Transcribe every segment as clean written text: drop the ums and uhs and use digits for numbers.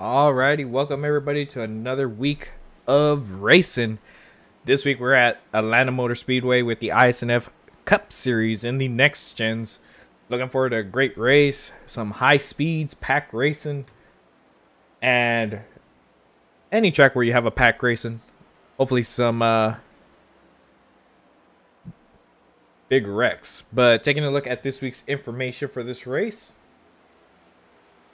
Alrighty, welcome everybody to another week of racing. This week we're at Atlanta Motor Speedway with the ISNF Cup Series in the next gens. Looking forward to a great race, some high speeds, pack racing, and any track where you have a pack racing. Hopefully some big wrecks. But taking a look at this week's information for this race,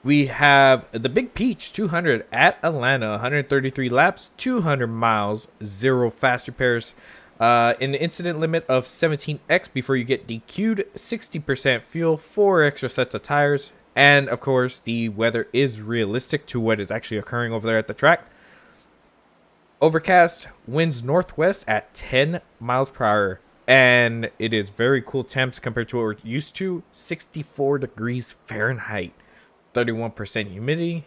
we have the Big Peach 200 at Atlanta, 133 laps, 200 miles, 0 fast repairs. In the incident limit of 17x before you get DQ'd, 60% fuel, 4 extra sets of tires, and of course the weather is realistic to what is actually occurring over there at the track. Overcast, winds northwest at 10 miles per hour, and it is very cool temps compared to what we're used to. 64 degrees Fahrenheit. 31% humidity,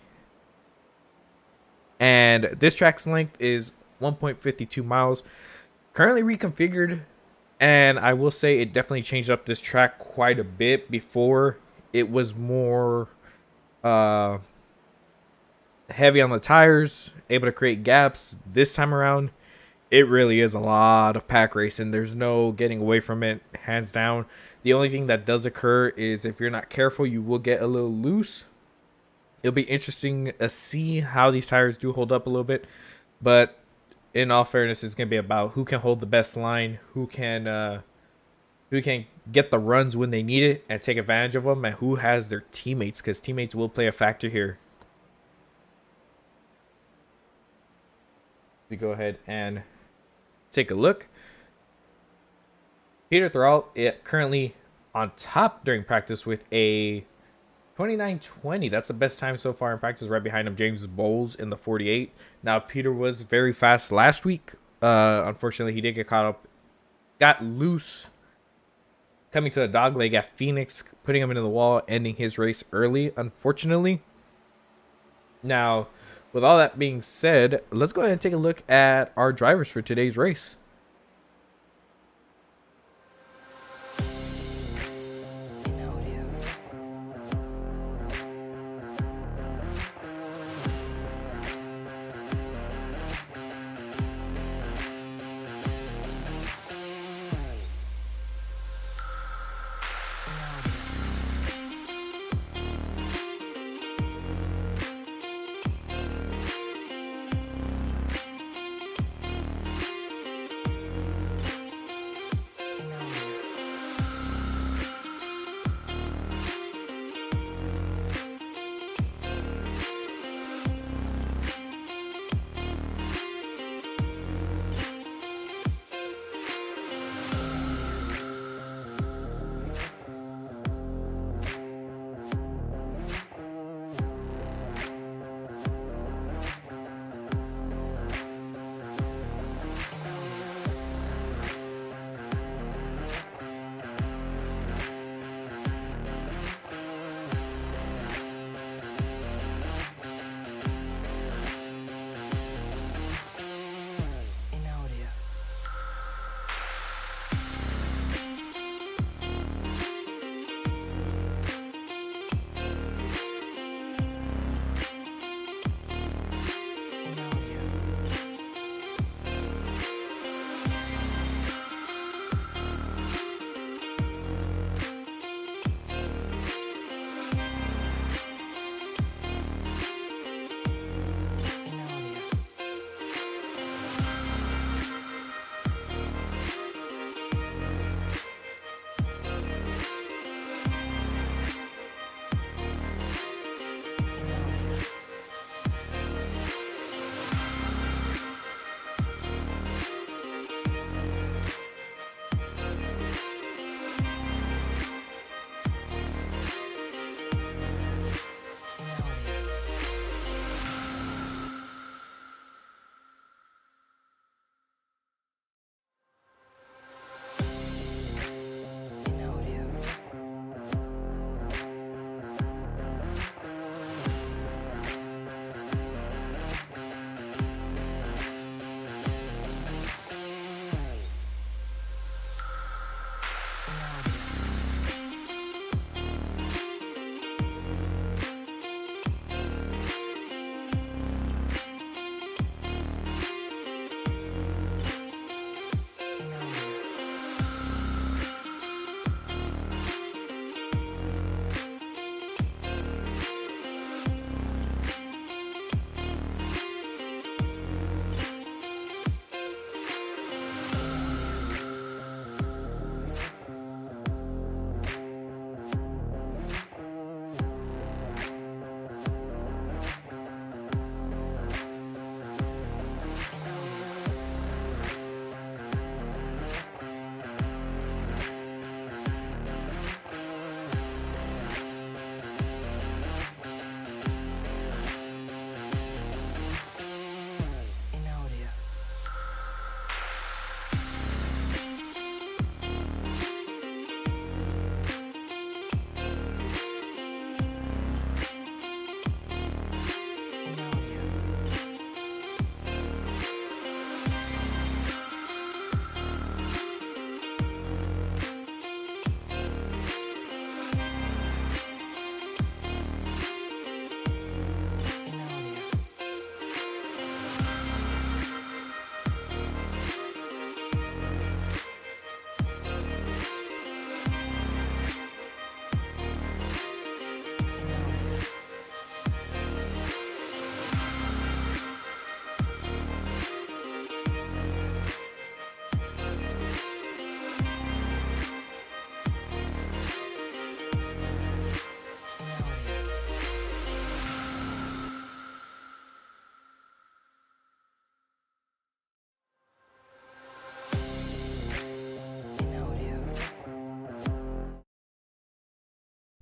and this track's length is 1.52 miles, currently reconfigured, and I will say it definitely changed up this track quite a bit. Before, it was more heavy on the tires, able to create gaps. This time around, it really is a lot of pack racing. There's no getting away from it, hands down. The only thing that does occur is if you're not careful, you will get a little loose. It'll be interesting to see how these tires do hold up a little bit, but in all fairness, it's gonna be about who can hold the best line, who can get the runs when they need it and take advantage of them, and who has their teammates, because teammates will play a factor here. We go ahead and take a look. Peter Thorne currently on top during practice with a 29:20. That's the best time so far in practice. Right behind him, James Bowles in the 48. Now, Peter was very fast last week. Unfortunately, he did get caught up, got loose, coming to the dog leg at Phoenix, putting him into the wall, ending his race early, unfortunately. Now, with all that being said, let's go ahead and take a look at our drivers for today's race.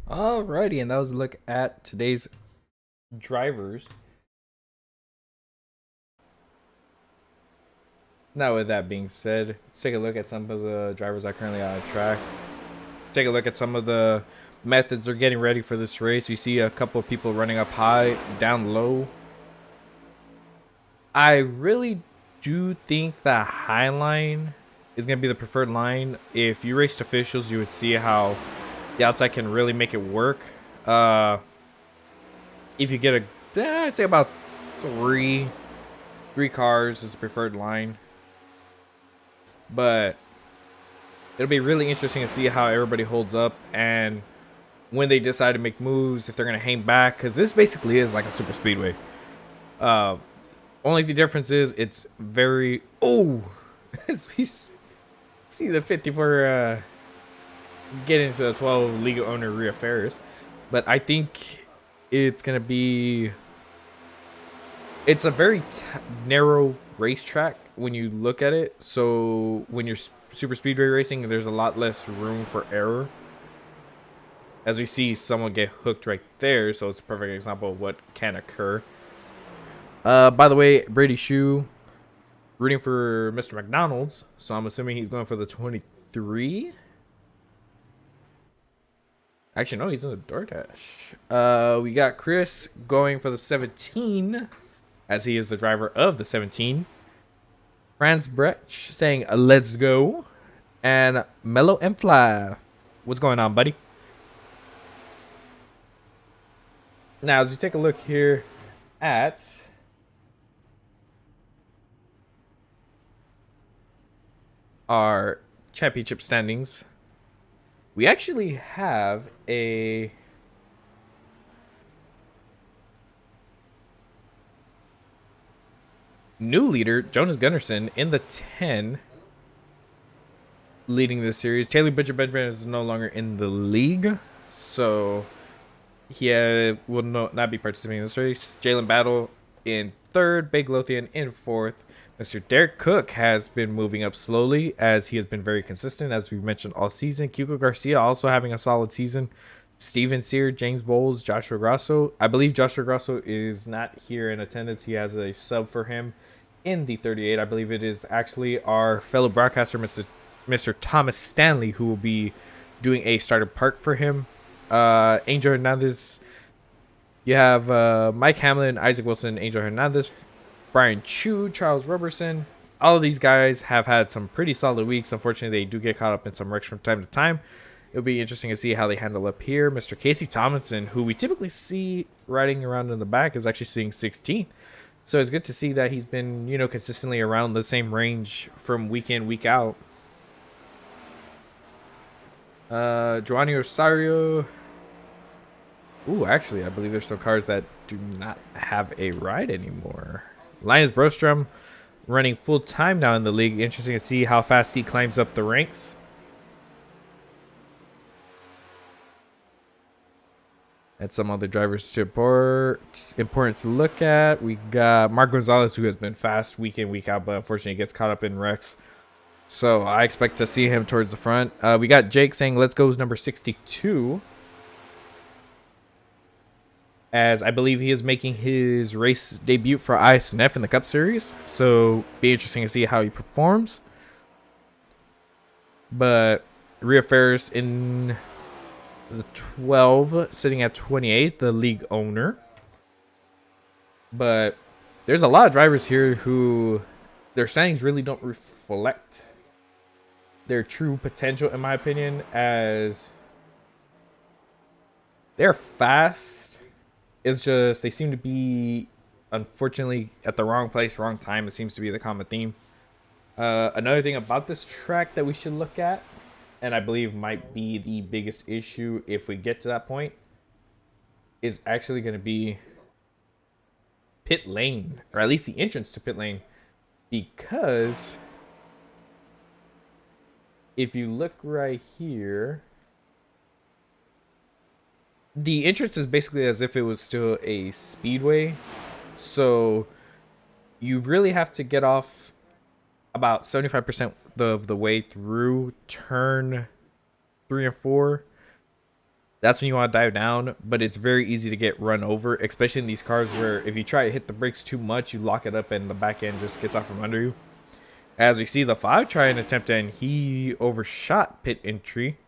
Alrighty, and that was a look at today's drivers. Now, with that being said, let's take a look at some of the drivers that are currently on the track. Take a look at some of the methods they're getting ready for this race. You see a couple of people running up high, down low. I really do think that high line is going to be the preferred line. If you raced officials, you would see how the outside can really make it work. If you get I'd say about three cars is the preferred line. But it'll be really interesting to see how everybody holds up and when they decide to make moves, if they're going to hang back. Because this basically is like a super speedway. Only the difference is it's very... Oh! As we see the 54 get into the 12 legal owner reaffairs. But I think it's going to be... It's a very narrow racetrack when you look at it. So when you're super speedway racing, there's a lot less room for error. As we see someone get hooked right there, so it's a perfect example of what can occur. By the way, Brady Shue rooting for Mr. McDonald's, so I'm assuming he's going for the 23. Actually, no, he's in the DoorDash. We got Chris going for the 17, as he is the driver of the 17. Franz Brecht saying, let's go. And Mellow and Fly. What's going on, buddy? Now, as you take a look here at our championship standings, we actually have a new leader, Jonas Gunnarsson, in the 10, leading this series. Taylor Butcher Benjamin is no longer in the league, so he will not be participating in this race. Jalen Battle in 3rd, Big Lothian in 4th. Mr. Derek Cook has been moving up slowly as he has been very consistent, as we've mentioned all season. Kiko Garcia also having a solid season. Steven Sear, James Bowles, Joshua Grosso. I believe Joshua Grosso is not here in attendance. He has a sub for him in the 38. I believe it is actually our fellow broadcaster, Mr. Thomas Stanley, who will be doing a starter park for him. Angel Hernandez. You have Mike Hamlin, Isaac Wilson, Angel Hernandez, Brian Chu, Charles Robertson. All of these guys have had some pretty solid weeks. Unfortunately, they do get caught up in some wrecks from time to time. It'll be interesting to see how they handle up here. Mr. Casey Tomlinson, who we typically see riding around in the back, is actually seeing 16th. So it's good to see that he's been, consistently around the same range from week in, week out. Giovanni Rosario Ooh, actually, I believe there's some cars that do not have a ride anymore. Linus Brostrom running full time now in the league. Interesting to see how fast he climbs up the ranks. And some other drivers to important to look at. We got Mark Gonzalez, who has been fast week in, week out, but unfortunately gets caught up in wrecks. So I expect to see him towards the front. We got Jake saying, let's go number 62. As I believe he is making his race debut for ISNF in the Cup Series. So be interesting to see how he performs. But Ria Ferris in the 12, sitting at 28, the league owner. But there's a lot of drivers here who their standings really don't reflect their true potential, in my opinion, as they're fast. It's just they seem to be, unfortunately, at the wrong place, wrong time. It seems to be the common theme. Another thing about this track that we should look at, and I believe might be the biggest issue if we get to that point, is actually going to be pit lane, or at least the entrance to pit lane. Because if you look right here, the entrance is basically as if it was still a speedway. So you really have to get off about 75% of the way through turn 3 and 4. That's when you want to dive down, but it's very easy to get run over, especially in these cars where if you try to hit the brakes too much, you lock it up and the back end just gets out from under you. As we see the 5 try and attempt, and he overshot pit entry.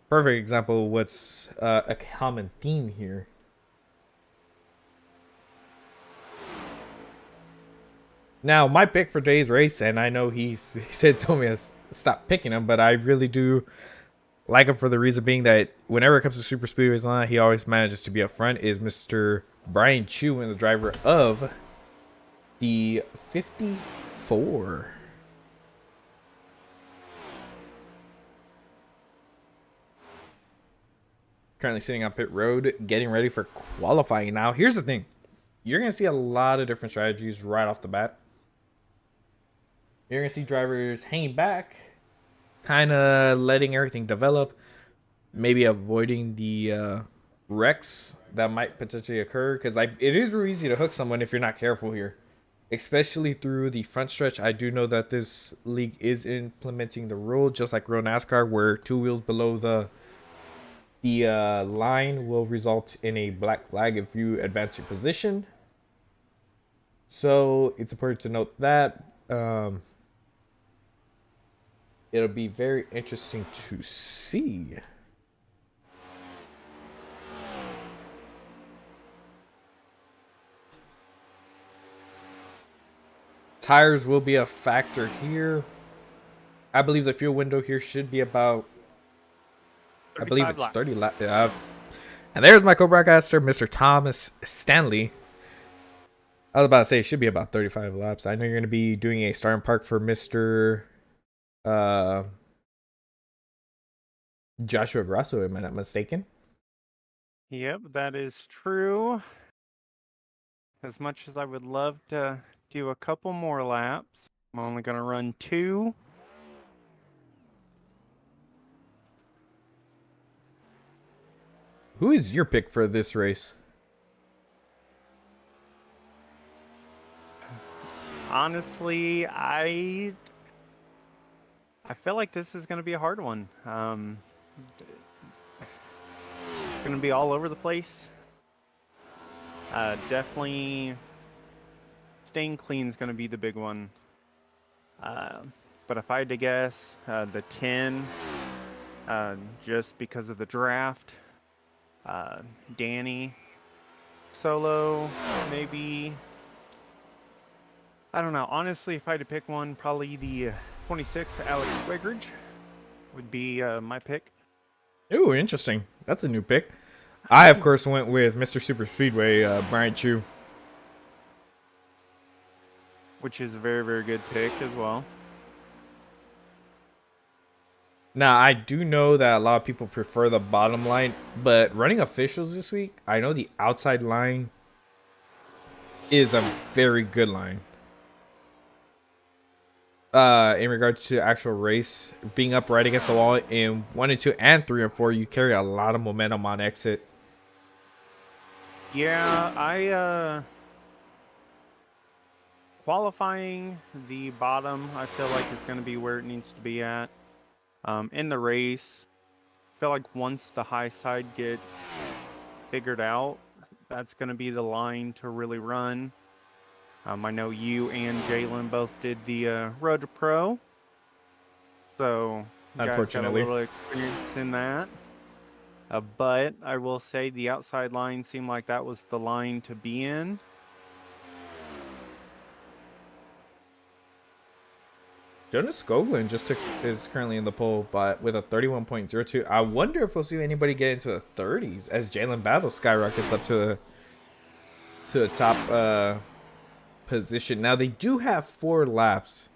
Perfect example of what's a common theme here. Now, my pick for today's race, and I know he told me to stop picking him, but I really do like him for the reason being that whenever it comes to super speedways line, he always manages to be up front, is Mr. Brian Chu, and the driver of the 54. Currently sitting on pit road, getting ready for qualifying. Now, here's the thing. You're going to see a lot of different strategies right off the bat. You're going to see drivers hanging back, kind of letting everything develop, maybe avoiding the wrecks that might potentially occur, because it is really easy to hook someone if you're not careful here, especially through the front stretch. I do know that this league is implementing the rule, just like real NASCAR, where 2 wheels below the line will result in a black flag if you advance your position. So it's important to note that. It'll be very interesting to see. Tires will be a factor here. I believe the fuel window here should be about, I believe it's laps. 30 laps. And there's my co-broadcaster, Mr. Thomas Stanley. I was about to say it should be about 35 laps. I know you're going to be doing a starting park for Mr. Joshua Grosso, am I not mistaken? Yep, that is true. As much as I would love to do a couple more laps, I'm only going to run 2. Who is your pick for this race? Honestly, I feel like this is going to be a hard one. It's going to be all over the place. Definitely staying clean is going to be the big one. But if I had to guess, the 10, just because of the draft. Danny, Solo, maybe. I don't know. Honestly, if I had to pick one, probably the 26, Alex Wegridge, would be my pick. Ooh, interesting. That's a new pick. I, of course, went with Mr. Super Speedway, Brian Chu. Which is a very, very good pick as well. Now, I do know that a lot of people prefer the bottom line, but running officials this week, I know the outside line is a very good line. In regards to actual race, being up right against the wall in 1 and 2 and 3 and 4, you carry a lot of momentum on exit. Yeah, qualifying the bottom, I feel like is going to be where it needs to be at. In the race, I feel like once the high side gets figured out, that's going to be the line to really run. I know you and Jalen both did the Road to Pro, so you guys got a Unfortunately, little experience in that. But I will say the outside line seemed like that was the line to be in. Jonas Skoglund is currently in the poll, but with a 31.02. I wonder if we'll see anybody get into the 30s as Jalen Battle skyrockets up to the top position. Now they do have 4 laps.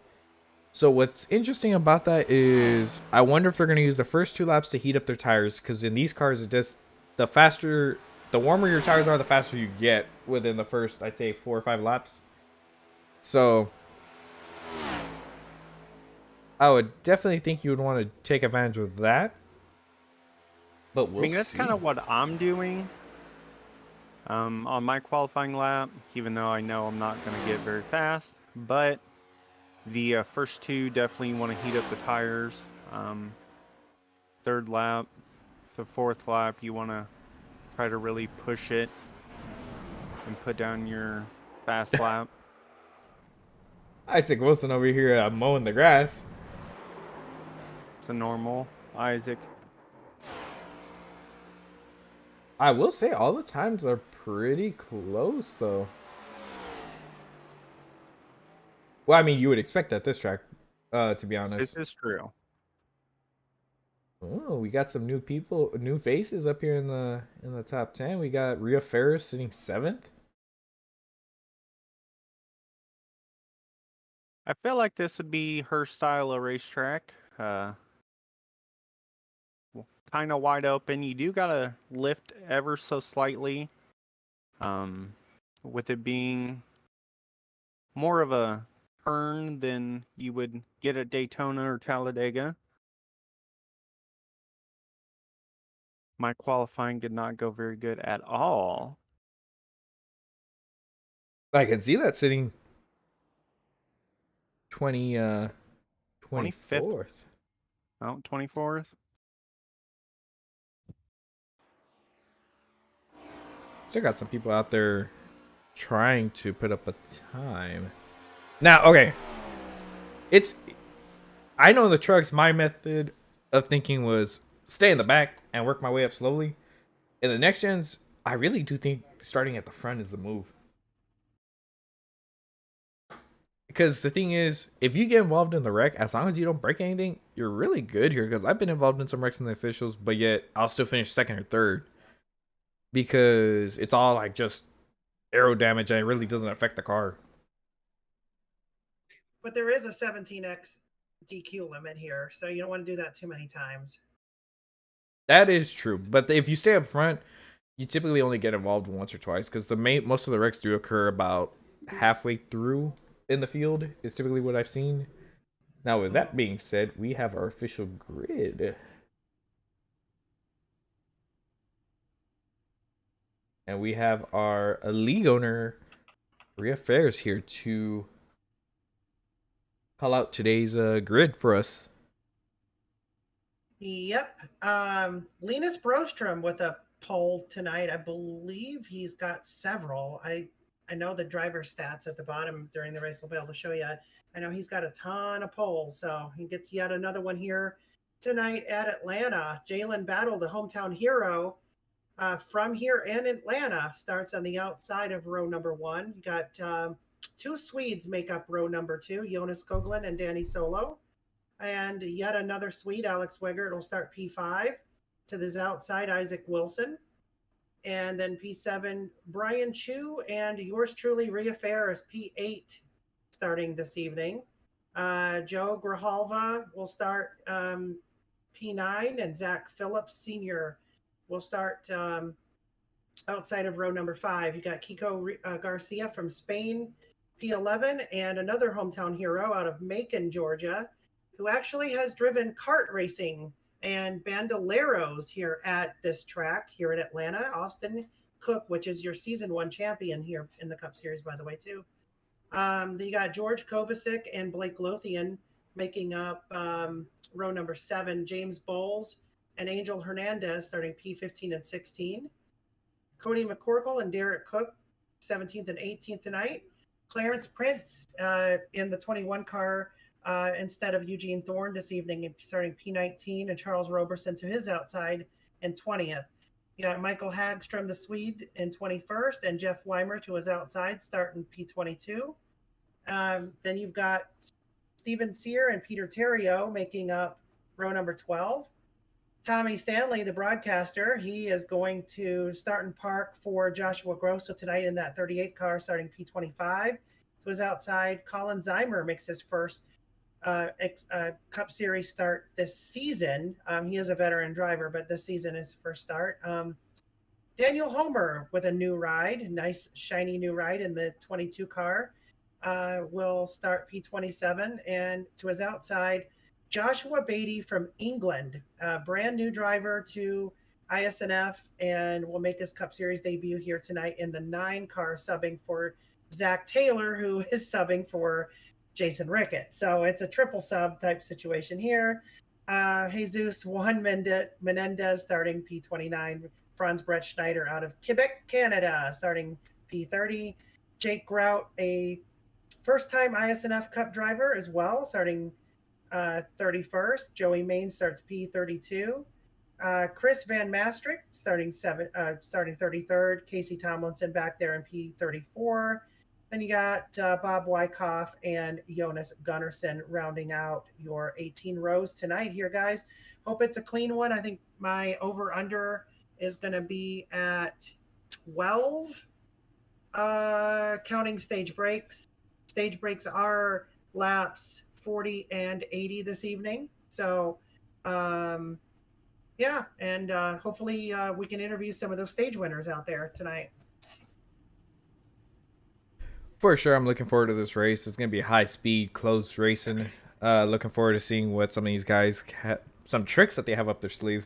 So what's interesting about that is I wonder if they're going to use the first 2 laps to heat up their tires, because in these cars it just the warmer your tires are, the faster you get within the first, I'd say, 4 or 5 laps. So I would definitely think you would want to take advantage of that. But we'll That's see. kind of what I'm doing on my qualifying lap, even though I know I'm not going to get very fast. But the first 2 definitely want to heat up the tires. 3rd lap to 4th lap, you want to try to really push it and put down your fast lap. Isaac Wilson over here mowing the grass. It's a normal, Isaac. I will say all the times are pretty close, though. Well, I mean, you would expect that this track, to be honest. This is true. Oh, we got some new people, new faces up here in the top 10. We got Rhea Ferris sitting 7th. I feel like this would be her style of racetrack. Kind of wide open. You do gotta lift ever so slightly. With it being more of a turn than you would get at Daytona or Talladega. My qualifying did not go very good at all. I can see that sitting 24th. 25th. Oh, 24th. Still got some people out there trying to put up a time. Now, okay. I know the trucks, my method of thinking was stay in the back and work my way up slowly. In the next gens, I really do think starting at the front is the move. Because the thing is, if you get involved in the wreck, as long as you don't break anything, you're really good here. Because I've been involved in some wrecks in the officials, but yet I'll still finish 2nd or 3rd. Because it's all like just aero damage and it really doesn't affect the car. But there is a 17x DQ limit here, so you don't want to do that too many times. That is true. But if you stay up front, you typically only get involved once or twice. Because most of the wrecks do occur about halfway through in the field is typically what I've seen. Now, with that being said, we have our official grid. And we have our league owner, Rhea Ferris, here to call out today's grid for us. Yep. Linus Brostrom with a pole tonight. I believe he's got several. I know the driver stats at the bottom during the race will be able to show you. I know he's got a ton of poles, so he gets yet another one here tonight at Atlanta. Jalen Battle, the hometown hero, from here in Atlanta, starts on the outside of row number 1. You got 2 Swedes make up row number 2, Jonas Skoglund and Danny Solo. And yet another Swede, Alex Wegert, will start P5. To this outside, Isaac Wilson. And then P7, Brian Chu, and yours truly, Rhea Ferris, P8, starting this evening. Joe Grijalva will start P9, and Zach Phillips Sr. will start outside of row number 5. You got Kiko Garcia from Spain, P11, and another hometown hero out of Macon, Georgia, who actually has driven kart racing and bandoleros here at this track here in Atlanta. Austin Cook, which is your season 1 champion here in the Cup Series, by the way, too. You got George Kovacic and Blake Lothian making up row number 7. James Bowles and Angel Hernandez starting P15 and 16. Cody McCorkle and Derek Cook, 17th and 18th tonight. Clarynce Prince in the 21 car instead of Eugene Thorne this evening, starting P19, and Charles Roberson to his outside in 20th. You got Michael Hagstrom, the Swede, in 21st, and Jeff Weimer to his outside, starting P22. Then you've got Steven Sear and Peter Terrio making up row number 12. Tommy Stanley, the broadcaster, he is going to start and park for Joshua Grosso tonight in that 38 car, starting P25. To his outside, Colin Zeimer makes his first Cup Series start this season. He is a veteran driver, but this season is his first start. Daniel Homer with a new ride, nice shiny new ride in the 22 car, will start P27. And to his outside, Joshua Beattie from England, a brand new driver to ISNF, and will make his Cup Series debut here tonight in the 9 car, subbing for Zach Taylor, who is subbing for Jason Rickett. So it's a triple sub type situation here. Jesus Juan Menendez starting P29. Franz Brett Schneider out of Quebec, Canada, starting P30. Jake Grout, a first-time ISNF Cup driver as well, starting 31st. Joey Main starts P32. Chris Van Maastricht starting 33rd. Casey Tomlinson back there in P34. Then you got Bob Wyckoff and Jonas Gunnarsson rounding out your 18 rows tonight here, guys. Hope it's a clean one. I think my over-under is going to be at 12, counting stage breaks. Stage breaks are laps 40 and 80 this evening. So, yeah, and hopefully we can interview some of those stage winners out there tonight. For sure, I'm looking forward to this race. It's going to be high speed, close racing. Looking forward to seeing what some of these guys, some tricks that they have up their sleeve.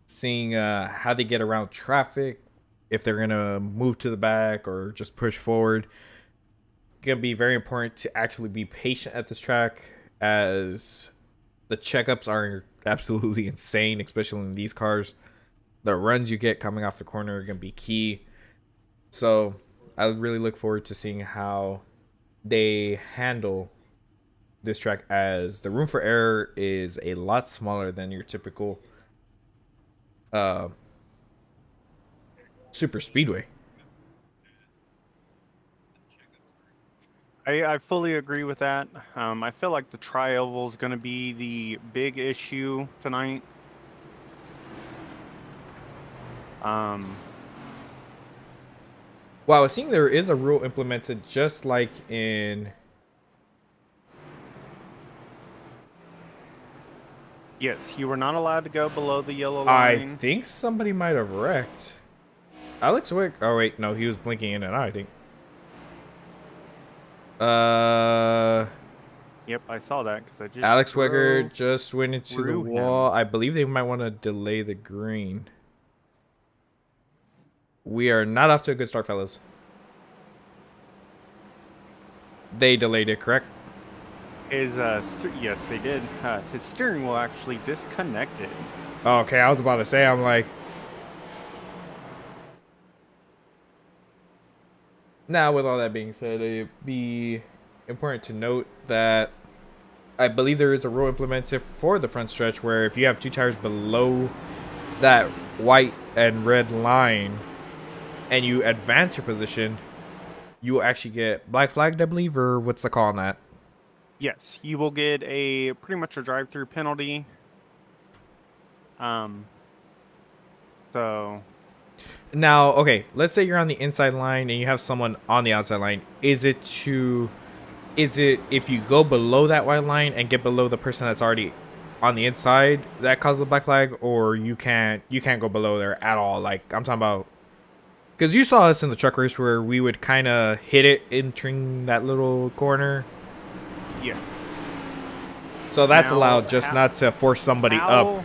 Seeing how they get around traffic, if they're going to move to the back or just push forward. It's going to be very important to actually be patient at this track, as the checkups are absolutely insane, especially in these cars. The runs you get coming off the corner are going to be key. So I really look forward to seeing how they handle this track, as the room for error is a lot smaller than your typical super speedway. I fully agree with that. I feel like the tri-oval is going to be the big issue tonight. Wow, I was seeing there is a rule implemented just like in... Yes, you were not allowed to go below the yellow line. I think somebody might have wrecked. Alex Wick. Oh, wait. No, he was blinking in and out, I think. Yep, I saw that because I just... Alex Wegger just went into the through wall. him. I believe they might want to delay the green. We are not off to a good start, fellas. They delayed it, correct? His, yes, they did. His steering wheel actually disconnected. Oh, okay, I was about to say, I'm like... Now, with all that being said, it'd be important to note that I believe there is a rule implemented for the front stretch where if you have 2 tires below that white and red line and you advance your position, you will actually get black flagged, I believe, or what's the call on that? Yes, you will get pretty much a drive-through penalty. So... Now, okay, let's say you're on the inside line and you have someone on the outside line. Is it if you go below that white line and get below the person that's already on the inside that causes a black flag, or you can't go below there at all. Like I'm talking about, because you saw us in the truck race where we would kind of hit it entering that little corner. Yes. So that's Now, allowed, just not to force somebody up.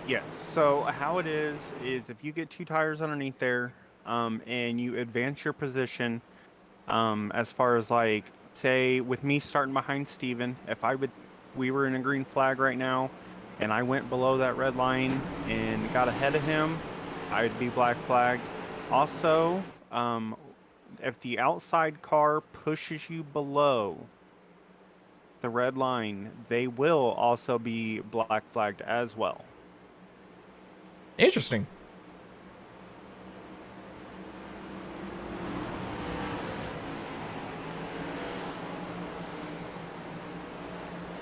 Yes. So how it is if you get 2 tires underneath there, and you advance your position, as far as like, say with me starting behind Steven, we were in a green flag right now, and I went below that red line and got ahead of him, I'd be black flagged. Also, if the outside car pushes you below the red line, they will also be black flagged as well. Interesting.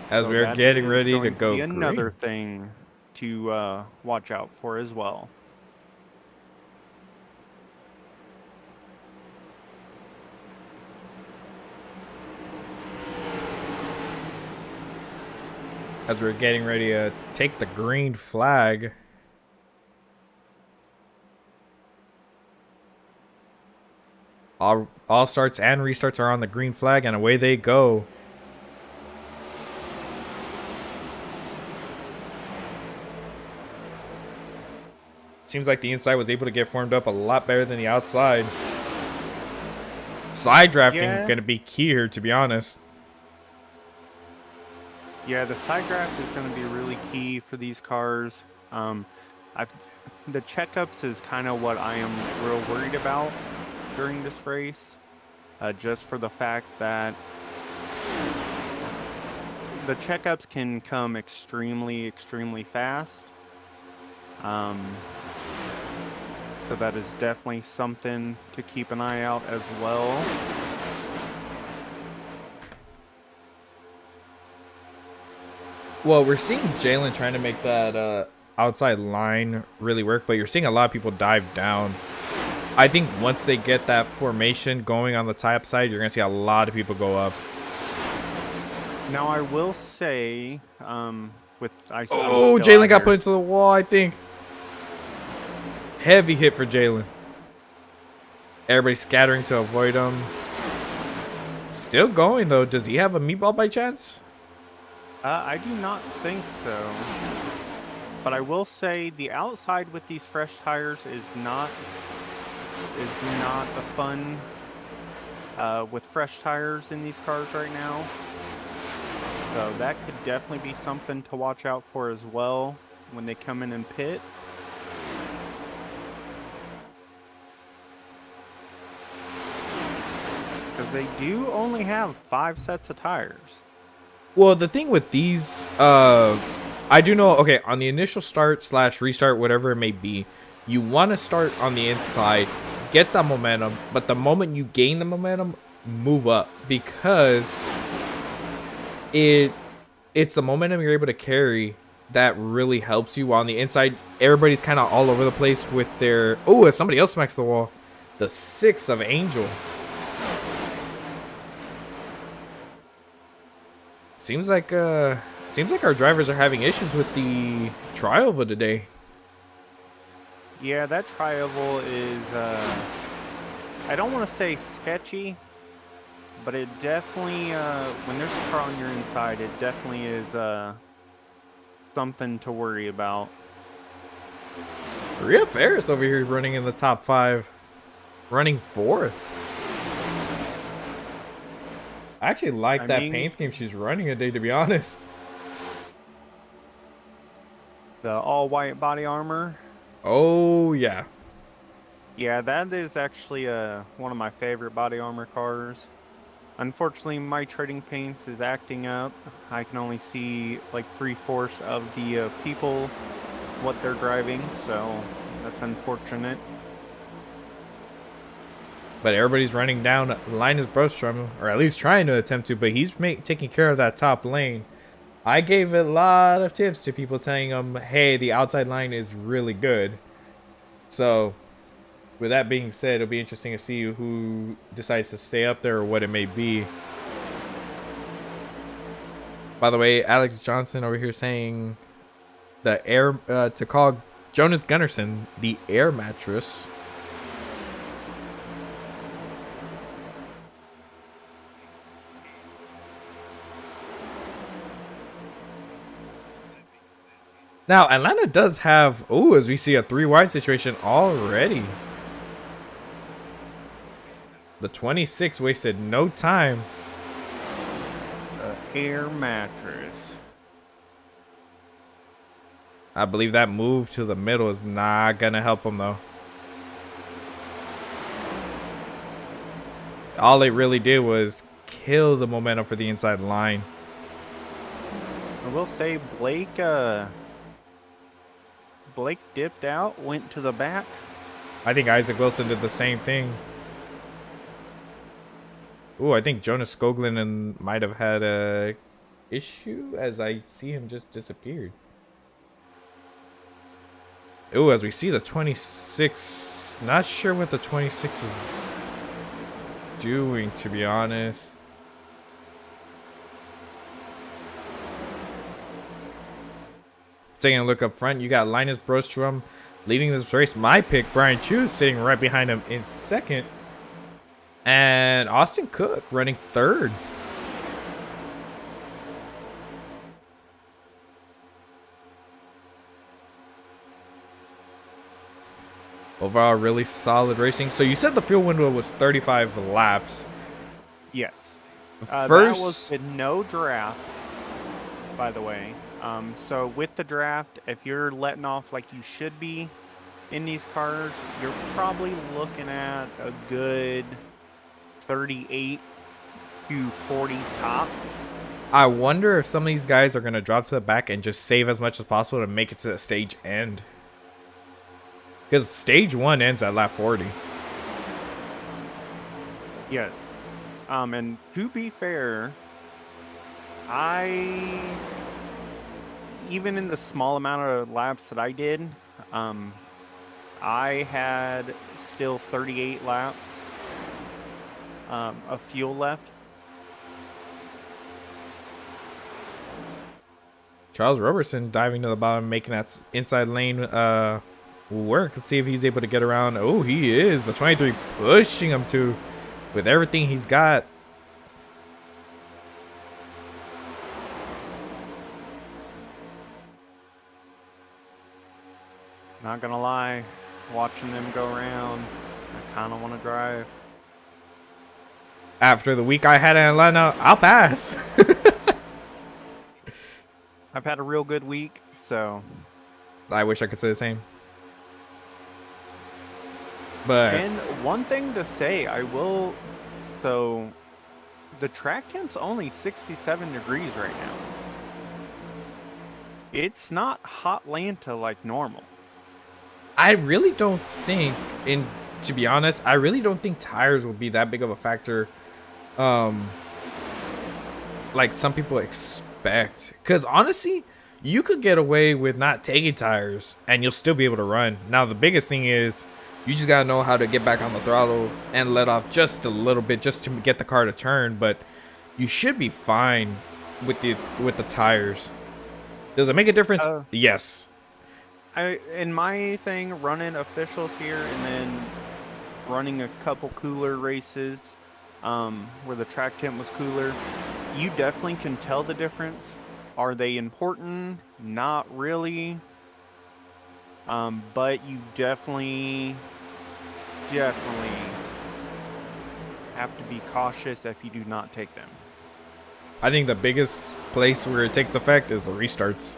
As So we're that getting is ready to going go be another green. thing to watch out for as well. As we're getting ready to take the green flag. All starts and restarts are on the green flag, and away they go. Seems like the inside was able to get formed up a lot better than the outside. Side drafting going to be key here, to be honest. Yeah, the side draft is going to be really key for these cars. The checkups is kind of what I am real worried about during this race, just for the fact that the checkups can come extremely, extremely fast. So that is definitely something to keep an eye out as well. Well, we're seeing Jalen trying to make that outside line really work, but you're seeing a lot of people dive down. I think once they get that formation going on the tie-up side, you're going to see a lot of people go up. Now, I will say, Jalen got put into the wall, I think. Heavy hit for Jalen. Everybody scattering to avoid him. Still going, though. Does he have a meatball by chance? I do not think so. But I will say the outside with these fresh tires is not the fun with fresh tires in these cars right now. So that could definitely be something to watch out for as well when they come in and pit. Because they do only have 5 sets of tires. Well, the thing with these, I do know, okay, on the initial start / restart, whatever it may be, you want to start on the inside, get the momentum, but the moment you gain the momentum, move up, because it's the momentum you're able to carry that really helps you. On the inside, everybody's kind of all over the place with their, somebody else smacks the wall. The 6 of Angel. Seems like our drivers are having issues with the tri-oval today. Yeah, that tri-oval is, I don't want to say sketchy, but it definitely, when there's a car on your inside, it definitely is something to worry about. Rhea Ferris over here running in the top 5, running 4th. I actually like that paint scheme she's running today, to be honest. The all-white body armor. Oh, yeah. Yeah, that is actually one of my favorite body armor cars. Unfortunately, my trading paints is acting up. I can only see like 3/4 of the people, what they're driving, so that's unfortunate. But everybody's running down Linus Brostrom, or at least trying to attempt to, but he's taking care of that top lane. I gave a lot of tips to people telling them, hey, the outside line is really good. So, with that being said, it'll be interesting to see who decides to stay up there or what it may be. By the way, Alex Johnson over here saying the air to call Jonas Gunnarsson the air mattress. Now, Atlanta does have, oh, as we see a 3 wide situation already. The 26 wasted no time. Air mattress. I believe that move to the middle is not going to help him, though. All it really did was kill the momentum for the inside line. I will say Blake dipped out, went to the back. I think Isaac Wilson did the same thing. Ooh, I think Jonas Skoglund might have had a issue as I see him just disappeared. Ooh, as we see the 26, not sure what the 26 is doing, to be honest. Taking a look up front, you got Linus Brostrom leading this race. My pick, Brian Chu, sitting right behind him in second. And Austin Cook running third. Overall, really solid racing. So you said the fuel window was 35 laps. Yes. First, that was with no draft, by the way. So with the draft, if you're letting off like you should be in these cars, you're probably looking at a good 38 to 40 tops. I wonder if some of these guys are going to drop to the back and just save as much as possible to make it to the stage end. Because stage 1 ends at lap 40. Yes. And to be fair, even in the small amount of laps that I did, I had still 38 laps of fuel left. Charles Robertson diving to the bottom, making that inside lane work. Let's see if he's able to get around. Oh, he is. The 23 pushing him to with everything he's got. Not gonna lie, watching them go around, I kind of want to drive. After the week I had in Atlanta, I'll pass. I've had a real good week, so. I wish I could say the same. But And one thing to say, so the track temp's only 67 degrees right now. It's not hot Atlanta like normal. I really don't think, and to be honest, I really don't think tires will be that big of a factor. Like some people expect. Because honestly, you could get away with not taking tires and you'll still be able to run. Now, the biggest thing is you just got to know how to get back on the throttle and let off just a little bit just to get the car to turn. But you should be fine with the tires. Does it make a difference? Yes. In my thing, running officials here and then running a couple cooler races where the track temp was cooler, you definitely can tell the difference. Are they important? Not really. But you definitely have to be cautious if you do not take them. I think the biggest place where it takes effect is the restarts.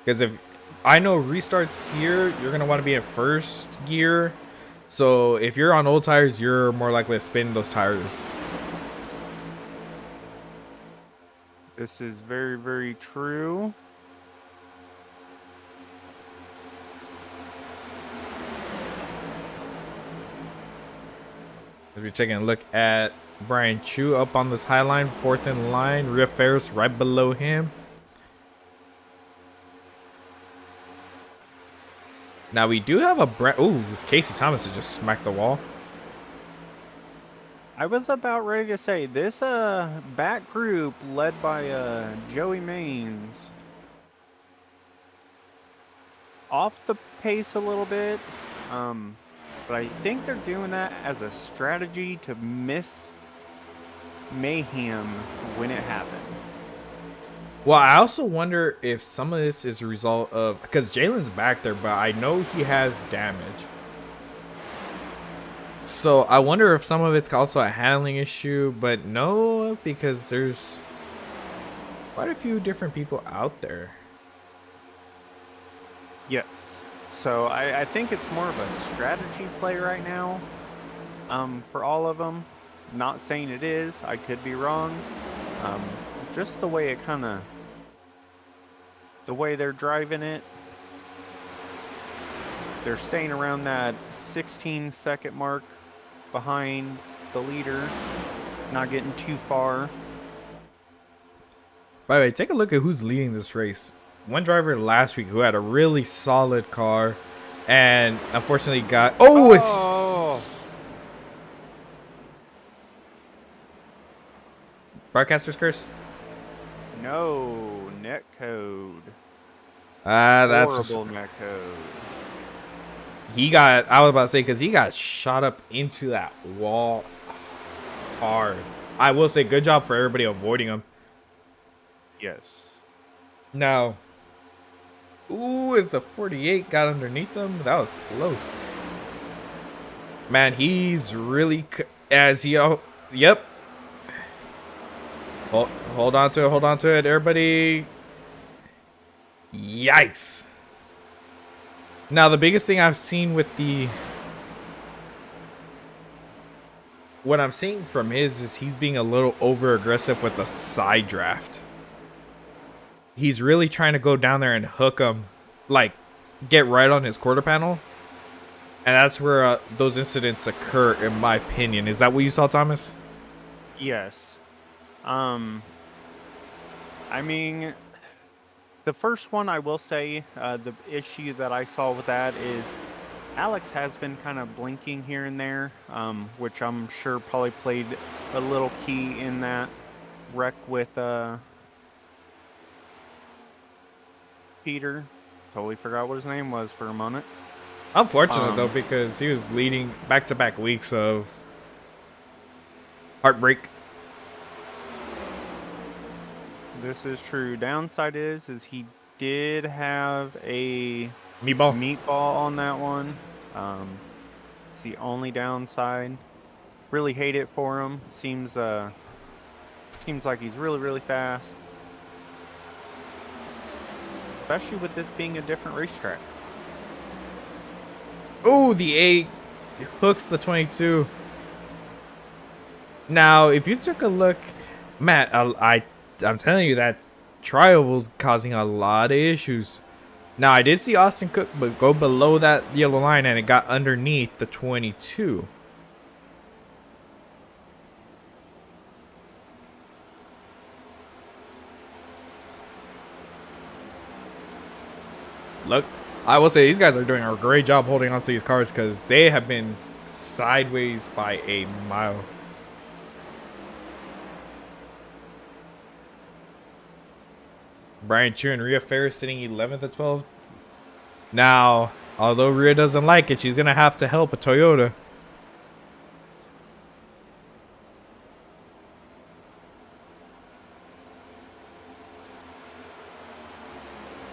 Because if I know restarts here, you're going to want to be in first gear. So if you're on old tires, you're more likely to spin those tires. This is very, very true. If you're taking a look at Brian Chu up on this high line, fourth in line, Ria Ferris right below him. Now we do have a Casey Thomas has just smacked the wall. I was about ready to say this back group led by Joey Maines off the pace a little bit, but I think they're doing that as a strategy to miss mayhem when it happens. Well, I also wonder if some of this is a result of, because Jalen's back there, but I know he has damage. So I wonder if some of it's also a handling issue, but no, because there's quite a few different people out there. Yes. So I think it's more of a strategy play right now, for all of them. Not saying it is. I could be wrong. Just the way it the way they're driving it. They're staying around that 16-second mark behind the leader, not getting too far. By the way, take a look at who's leading this race. One driver last week who had a really solid car and unfortunately got... Oh, it's... Broadcaster's curse? No, net code. That's... Horrible net code. He got... I was about to say, because he got shot up into that wall hard. I will say, good job for everybody avoiding him. Yes. Now... Ooh, as the 48 got underneath them, that was close. Man, he's really... As he... Yep. Hold on to it, hold on to it, everybody. Yikes. Now, the biggest thing I've seen with the... What I'm seeing from his is he's being a little over-aggressive with the side draft. He's really trying to go down there and hook him, like, get right on his quarter panel. And that's where those incidents occur, in my opinion. Is that what you saw, Thomas? Yes. I mean, the first one I will say, the issue that I saw with that is Alex has been kind of blinking here and there, which I'm sure probably played a little key in that wreck with Peter. Totally forgot what his name was for a moment. Unfortunate, though, because he was leading back-to-back weeks of heartbreak. This is true. Downside is he did have a Meatball on that one. It's the only downside. Really hate it for him. Seems like he's really fast. Especially with this being a different racetrack. Oh, the 8 hooks the 22. Now, if you took a look, Matt, I'm telling you that trial was causing a lot of issues. Now, I did see Austin Cook go below that yellow line, and it got underneath the 22. Look, I will say these guys are doing a great job holding onto these cars because they have been sideways by a mile. Brian Chu and Rhea Ferris sitting 11th at 12. Now, although Rhea doesn't like it, she's going to have to help a Toyota.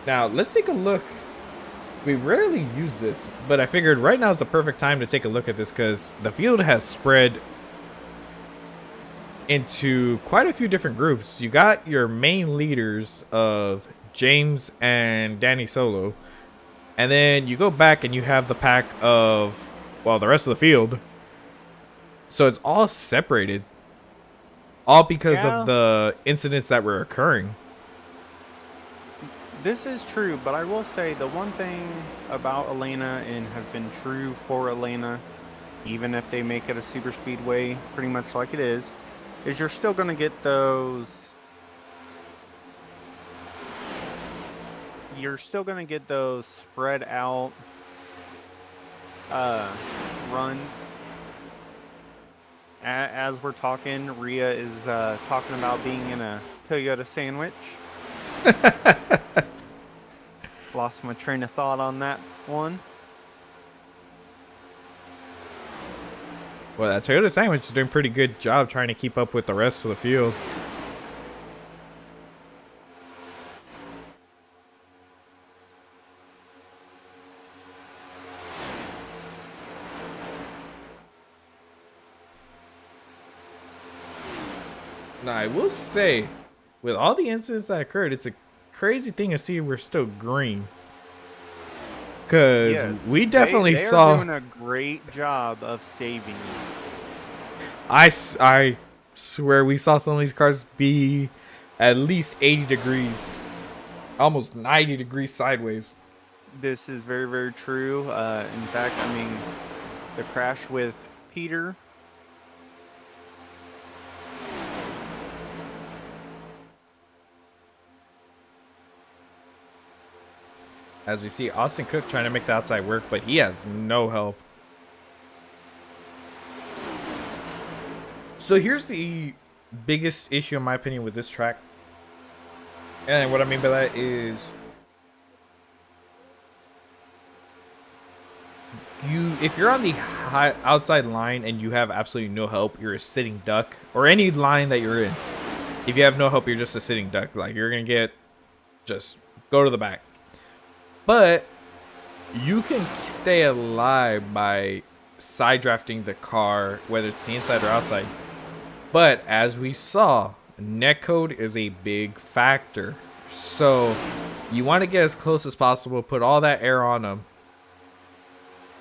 Now, let's take a look. We rarely use this, but I figured right now is the perfect time to take a look at this because the field has spread into quite a few different groups. You got your main leaders of James and Danny Solo, and then you go back and you have the pack of, well, the rest of the field. So it's all separated, all because of the incidents that were occurring. This is true, but I will say the one thing about Elena, and has been true for Elena, even if they make it a super speedway pretty much like it is you're still going to get those... You're still going to get those spread out runs. As we're talking, Rhea is talking about being in a Toyota sandwich. Lost my train of thought on that one. Well, that Toyota sandwich is doing a pretty good job trying to keep up with the rest of the field. Now, I will say, with all the incidents that occurred, it's a crazy thing to see we're still green. Because Yes, we definitely they saw... are doing a great job of saving. I swear we saw some of these cars be at least 80 degrees, almost 90 degrees sideways. This is very, very true. In fact, I mean, the crash with Peter. As we see Austin Cook trying to make the outside work, but he has no help. So here's the biggest issue in my opinion with this track. And what I mean by that is if you're on the outside line and you have absolutely no help, you're a sitting duck, or any line that you're in. If you have no help, you're just a sitting duck. Like, you're going to just go to the back. But you can stay alive by side drafting the car, whether it's the inside or outside. But as we saw, netcode is a big factor. So you want to get as close as possible, put all that air on them.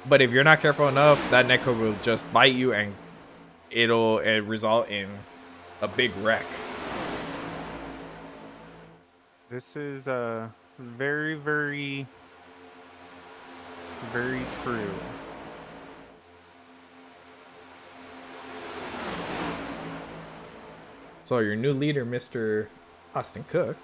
But if you're not careful enough, that netcode will just bite you and it'll result in a big wreck. This is very, very, very true. So your new leader, Mr. Austin Cook.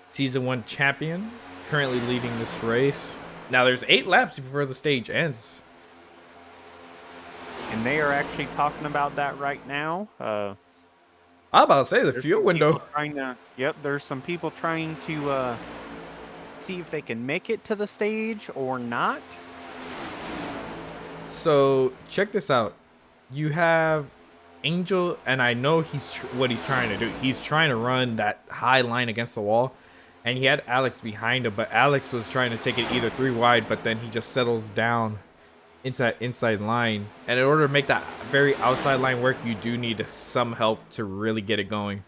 Season 1 champion, currently leading this race. Now there's 8 laps before the stage ends. And they are actually talking about that right now. I'm about to say the fuel window. There's some people trying to see if they can make it to the stage or not. So check this out. You have Angel, and I know what he's trying to do. He's trying to run that high line against the wall, and he had Alex behind him, but Alex was trying to take it either 3 wide, but then he just settles down into that inside line. And in order to make that very outside line work, you do need some help to really get it going.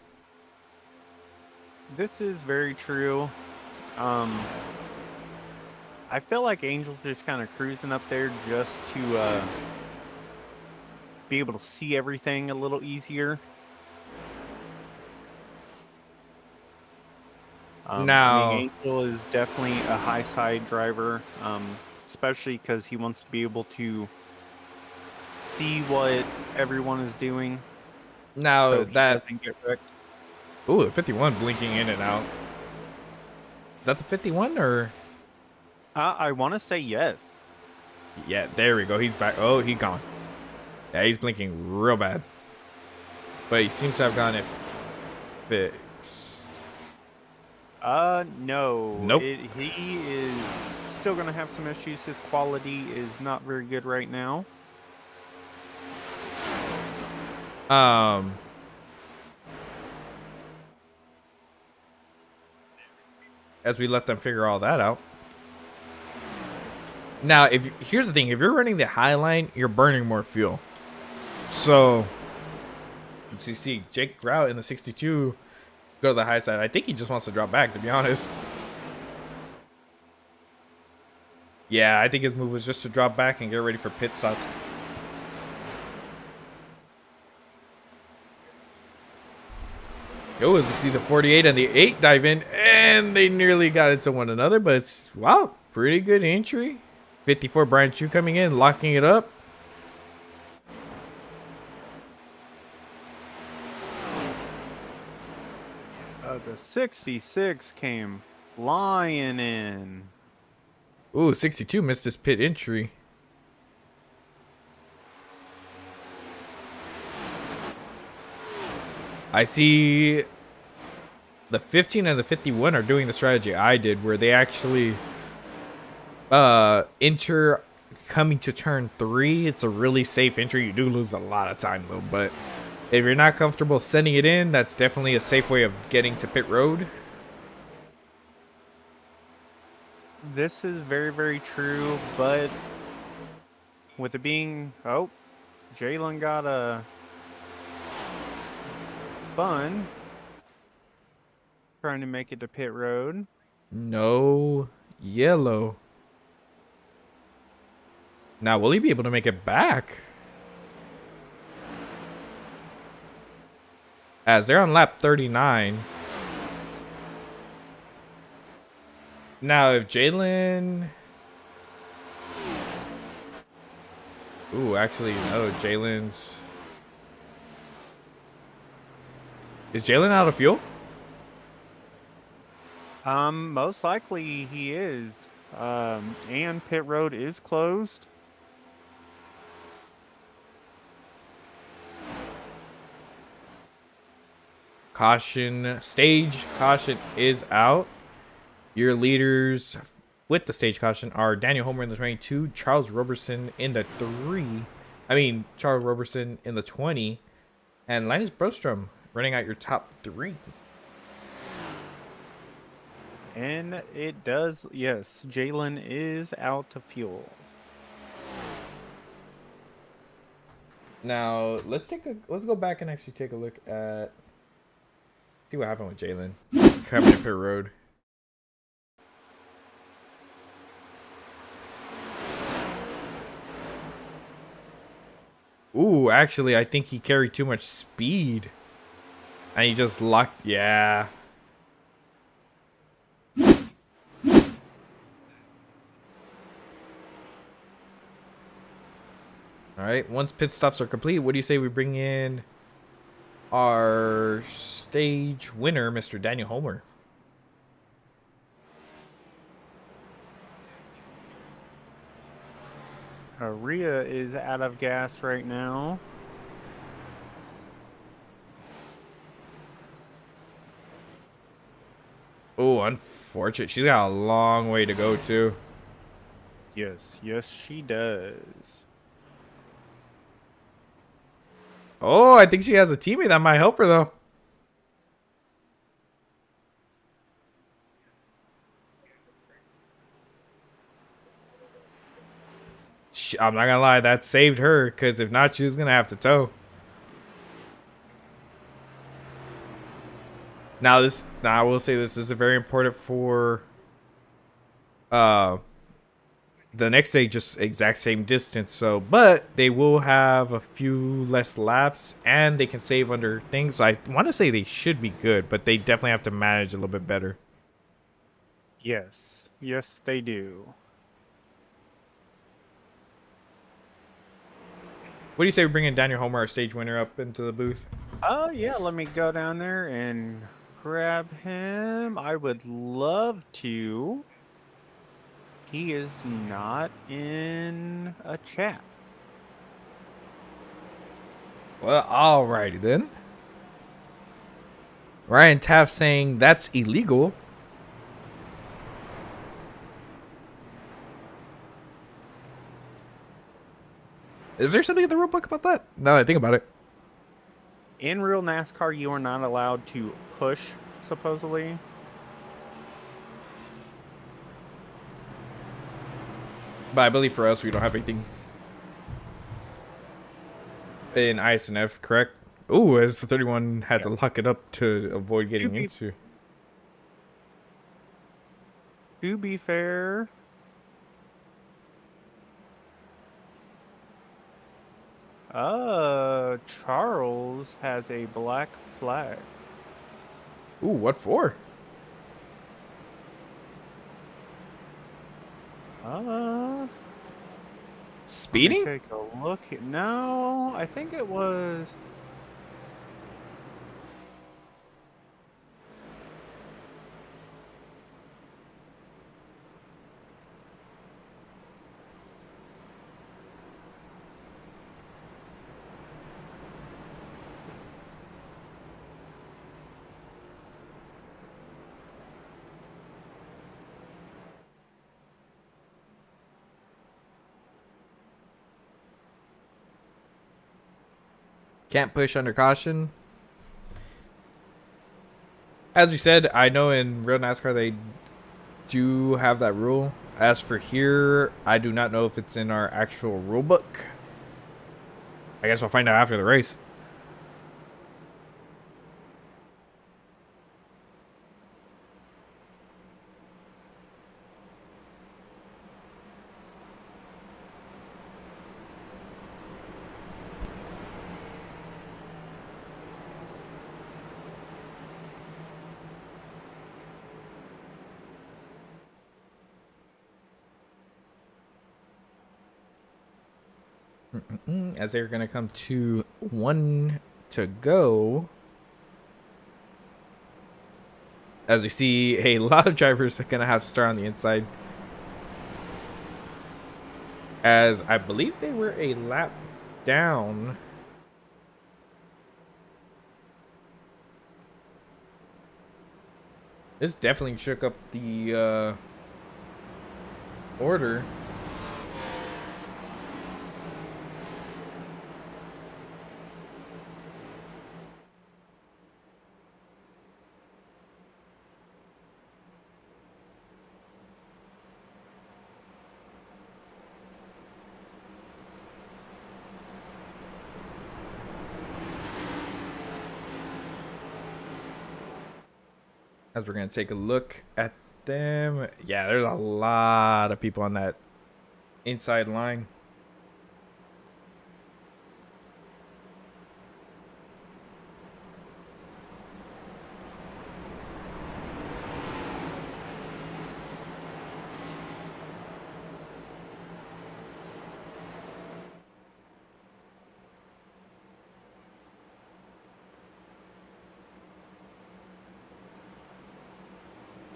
This is very true. I feel like Angel's just kind of cruising up there just to be able to see everything a little easier. Now, I mean, Angel is definitely a high side driver, especially because he wants to be able to see what everyone is doing. Now so that doesn't get wrecked. Ooh, the 51 blinking in and out. Is that the 51 or? I want to say yes. Yeah, there we go. He's back. Oh, he's gone. Yeah, he's blinking real bad. But he seems to have gotten it fixed. No. Nope. He is still going to have some issues. His quality is not very good right now. As we let them figure all that out. Now, here's the thing. If you're running the high line, you're burning more fuel. So, as you see, Jake Grout in the 62 go to the high side. I think he just wants to drop back, to be honest. Yeah, I think his move was just to drop back and get ready for pit stops. Yo, as we see the 48 and the 8 dive in, and they nearly got into one another, but it's, wow, pretty good entry. 54 Brian Chu coming in, locking it up. The 66 came flying in. Ooh, 62 missed his pit entry. I see the 15 and the 51 are doing the strategy I did, where they actually enter coming to turn 3. It's a really safe entry. You do lose a lot of time though, but if you're not comfortable sending it in, that's definitely a safe way of getting to pit road. This is very, very true, but with it being, oh, Jalen got a spun trying to make it to pit road. No yellow. Now, will he be able to make it back? As they're on lap 39. Now, if Jalen... Ooh, actually, no. Jalen's... Is Jalen out of fuel? Most likely he is. And pit road is closed. Caution. Stage caution is out. Your leaders with the stage caution are Daniel Homer in the 22, Charles Roberson in the 3. Charles Roberson in the 20, and Linus Brostrom running out your top 3. And it does, yes, Jalen is out of fuel. Now let's go back and actually take a look at see what happened with Jalen coming to pit road. Ooh, actually, I think he carried too much speed. And he just locked, yeah. All right, once pit stops are complete, what do you say we bring in our stage winner, Mr. Daniel Homer? Rhea is out of gas right now. Oh, unfortunate. She's got a long way to go, too. Yes, yes, she does. Oh, I think she has a teammate that might help her, though. I'm not gonna lie, that saved her, because if not, she was gonna have to tow. Now I will say this is very important for the next day, just exact same distance. So, but they will have a few less laps and they can save under things. So I want to say they should be good, but they definitely have to manage a little bit better. Yes, yes, they do. What do you say we bring in Daniel Homer, our stage winner, up into the booth? Oh, yeah, let me go down there and grab him. I would love to. He is not in a chat. Well, alrighty then. Ryan Taft saying that's illegal. Is there something in the rule book about that? Now that I think about it. In real NASCAR, you are not allowed to push, supposedly. But I believe for us, we don't have anything in ISNF, correct? Ooh, as the 31 had to lock it up to avoid getting into. To be fair, Charles has a black flag. Ooh, what for? Speeding? Let me take a look. No, I think it was. Can't push under caution. As we said, I know in real NASCAR they do have that rule. As for here, I do not know if it's in our actual rule book. I guess we'll find out after the race. As they're going to come to 1 to go. As we see, a lot of drivers are going to have to start on the inside. As I believe they were a lap down. This definitely shook up the order. As we're going to take a look at them. Yeah, there's a lot of people on that inside line.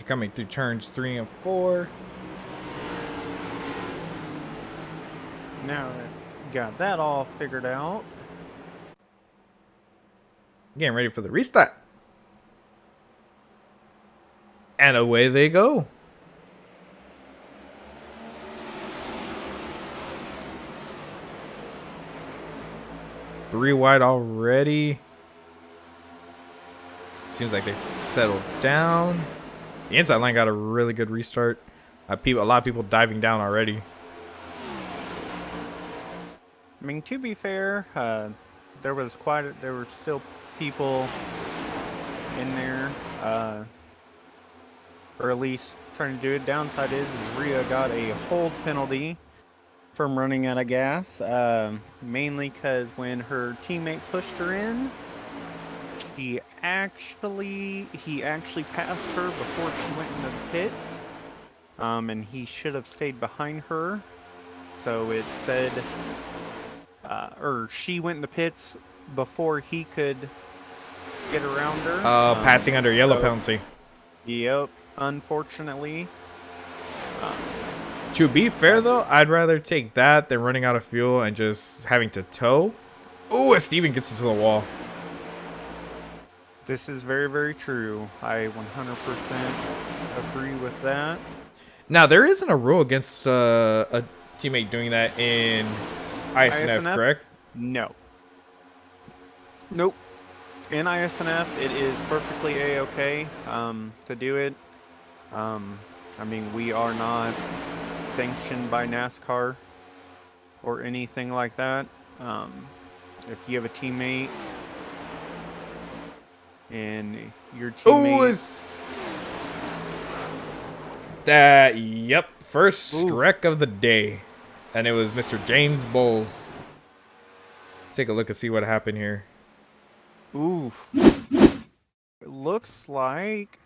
Coming through turns 3 and 4. Now that got that all figured out. Getting ready for the restart. And away they go. Three wide already. Seems like they've settled down. The inside line got a really good restart. A lot of people diving down already. I mean, to be fair, there were still people in there, or at least trying to do it. Downside is Rhea got a hold penalty from running out of gas, mainly because when her teammate pushed her in, he actually passed her before she went into the pits, and he should have stayed behind her. So it said, or she went in the pits before he could get around her. Passing under yellow penalty. Yep, unfortunately. To be fair though, I'd rather take that than running out of fuel and just having to tow. Oh, as Steven gets into the wall. This is very, very true. I 100% agree with that. Now, there isn't a rule against a teammate doing that in ISNF, correct? No. Nope. In ISNF, it is perfectly A-okay to do it. I mean, we are not sanctioned by NASCAR or anything like that. If you have a teammate and your teammate... Yep, first wreck of the day. And it was Mr. James Bowles. Let's take a look and see what happened here. Oof. It looks like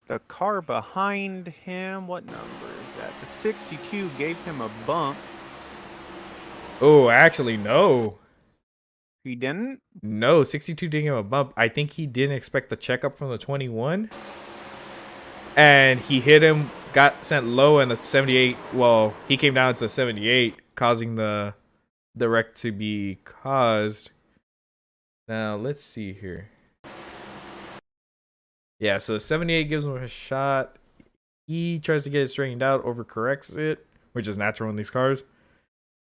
the car behind him, what number is that? The 62 gave him a bump. Oh, actually, no. He didn't? No, 62 didn't give him a bump. I think he didn't expect the checkup from the 21. And he hit him, got sent low, and the 78, well, he came down to the 78, causing the wreck to be caused. Now, let's see here. Yeah, so the 78 gives him a shot. He tries to get it straightened out, overcorrects it, which is natural in these cars.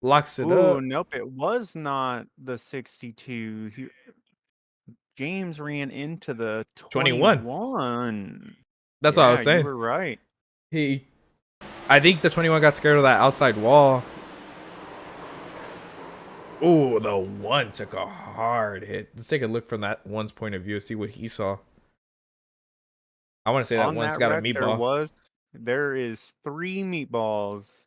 locks it Ooh, up. nope, it was not the 62. James ran into the 21. 21. That's what I Yeah, was you saying. were right. I think the 21 got scared of that outside wall. Oh, the one took a hard hit. Let's take a look from that one's point of view, see what he saw. I want to say that On one's that got a wreck, meatball. there is 3 meatballs.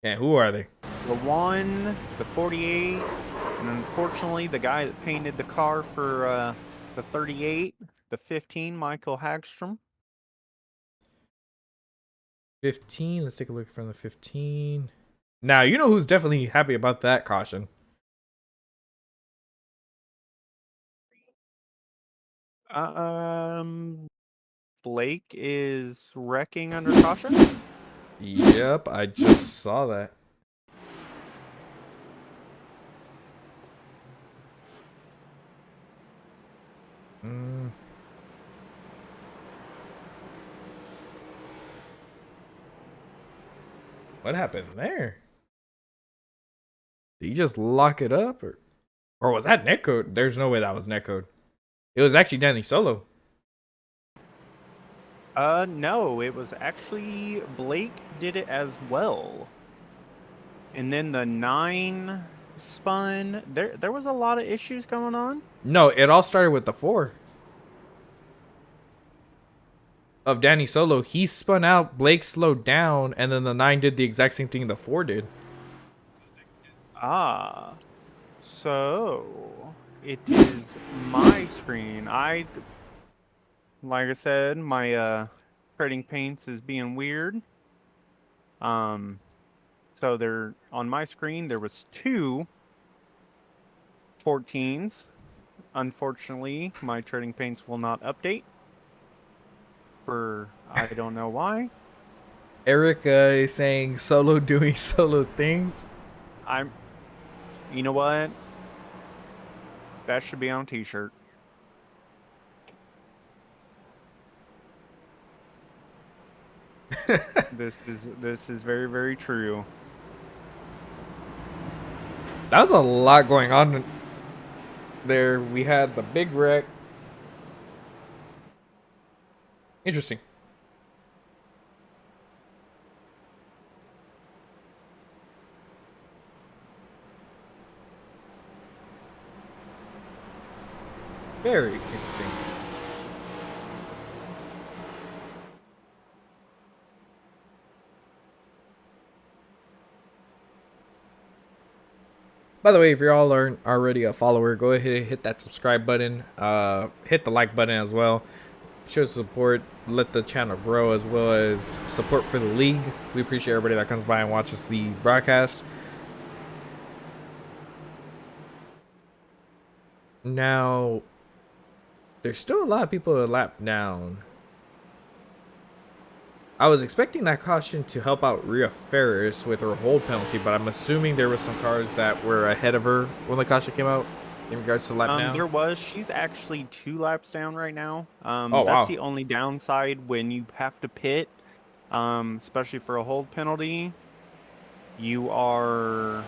And who are they? The 1, the 48, and unfortunately, the guy that painted the car for the 38, the 15, Michael Hagstrom. 15. Let's take a look from the 15. Now, you know who's definitely happy about that caution. Blake is wrecking under caution. Yep, I just saw that. Mm. What happened there? Did he just lock it up? Or was that netcode? There's no way that was netcode. It was actually Danny Solo. No, it was actually Blake did it as well. And then the 9 spun. There was a lot of issues going on. No, it all started with the 4 of Danny Solo. He spun out, Blake slowed down, and then the 9 did the exact same thing the 4 did. Ah, so it is my screen. Like I said, my trading paints is being weird. So there on my screen there was 2 14s. Unfortunately, my trading paints will not update. For I don't know why. Eric is saying Solo doing Solo things. You know what? That should be on a t-shirt. This is very, very true. That was a lot going on there. We had the big wreck. Interesting. Very interesting. By the way, if you're all aren't already a follower, go ahead and hit that subscribe button. Hit the like button as well. Show support, let the channel grow, as well as support for the league. We appreciate everybody that comes by and watches the broadcast. Now, there's still a lot of people to lap down. I was expecting that caution to help out Rhea Ferris with her hold penalty, but I'm assuming there were some cars that were ahead of her when the caution came out in regards to lap down. There was. She's actually 2 laps down right now. Oh, wow. That's the only downside when you have to pit, especially for a hold penalty. You're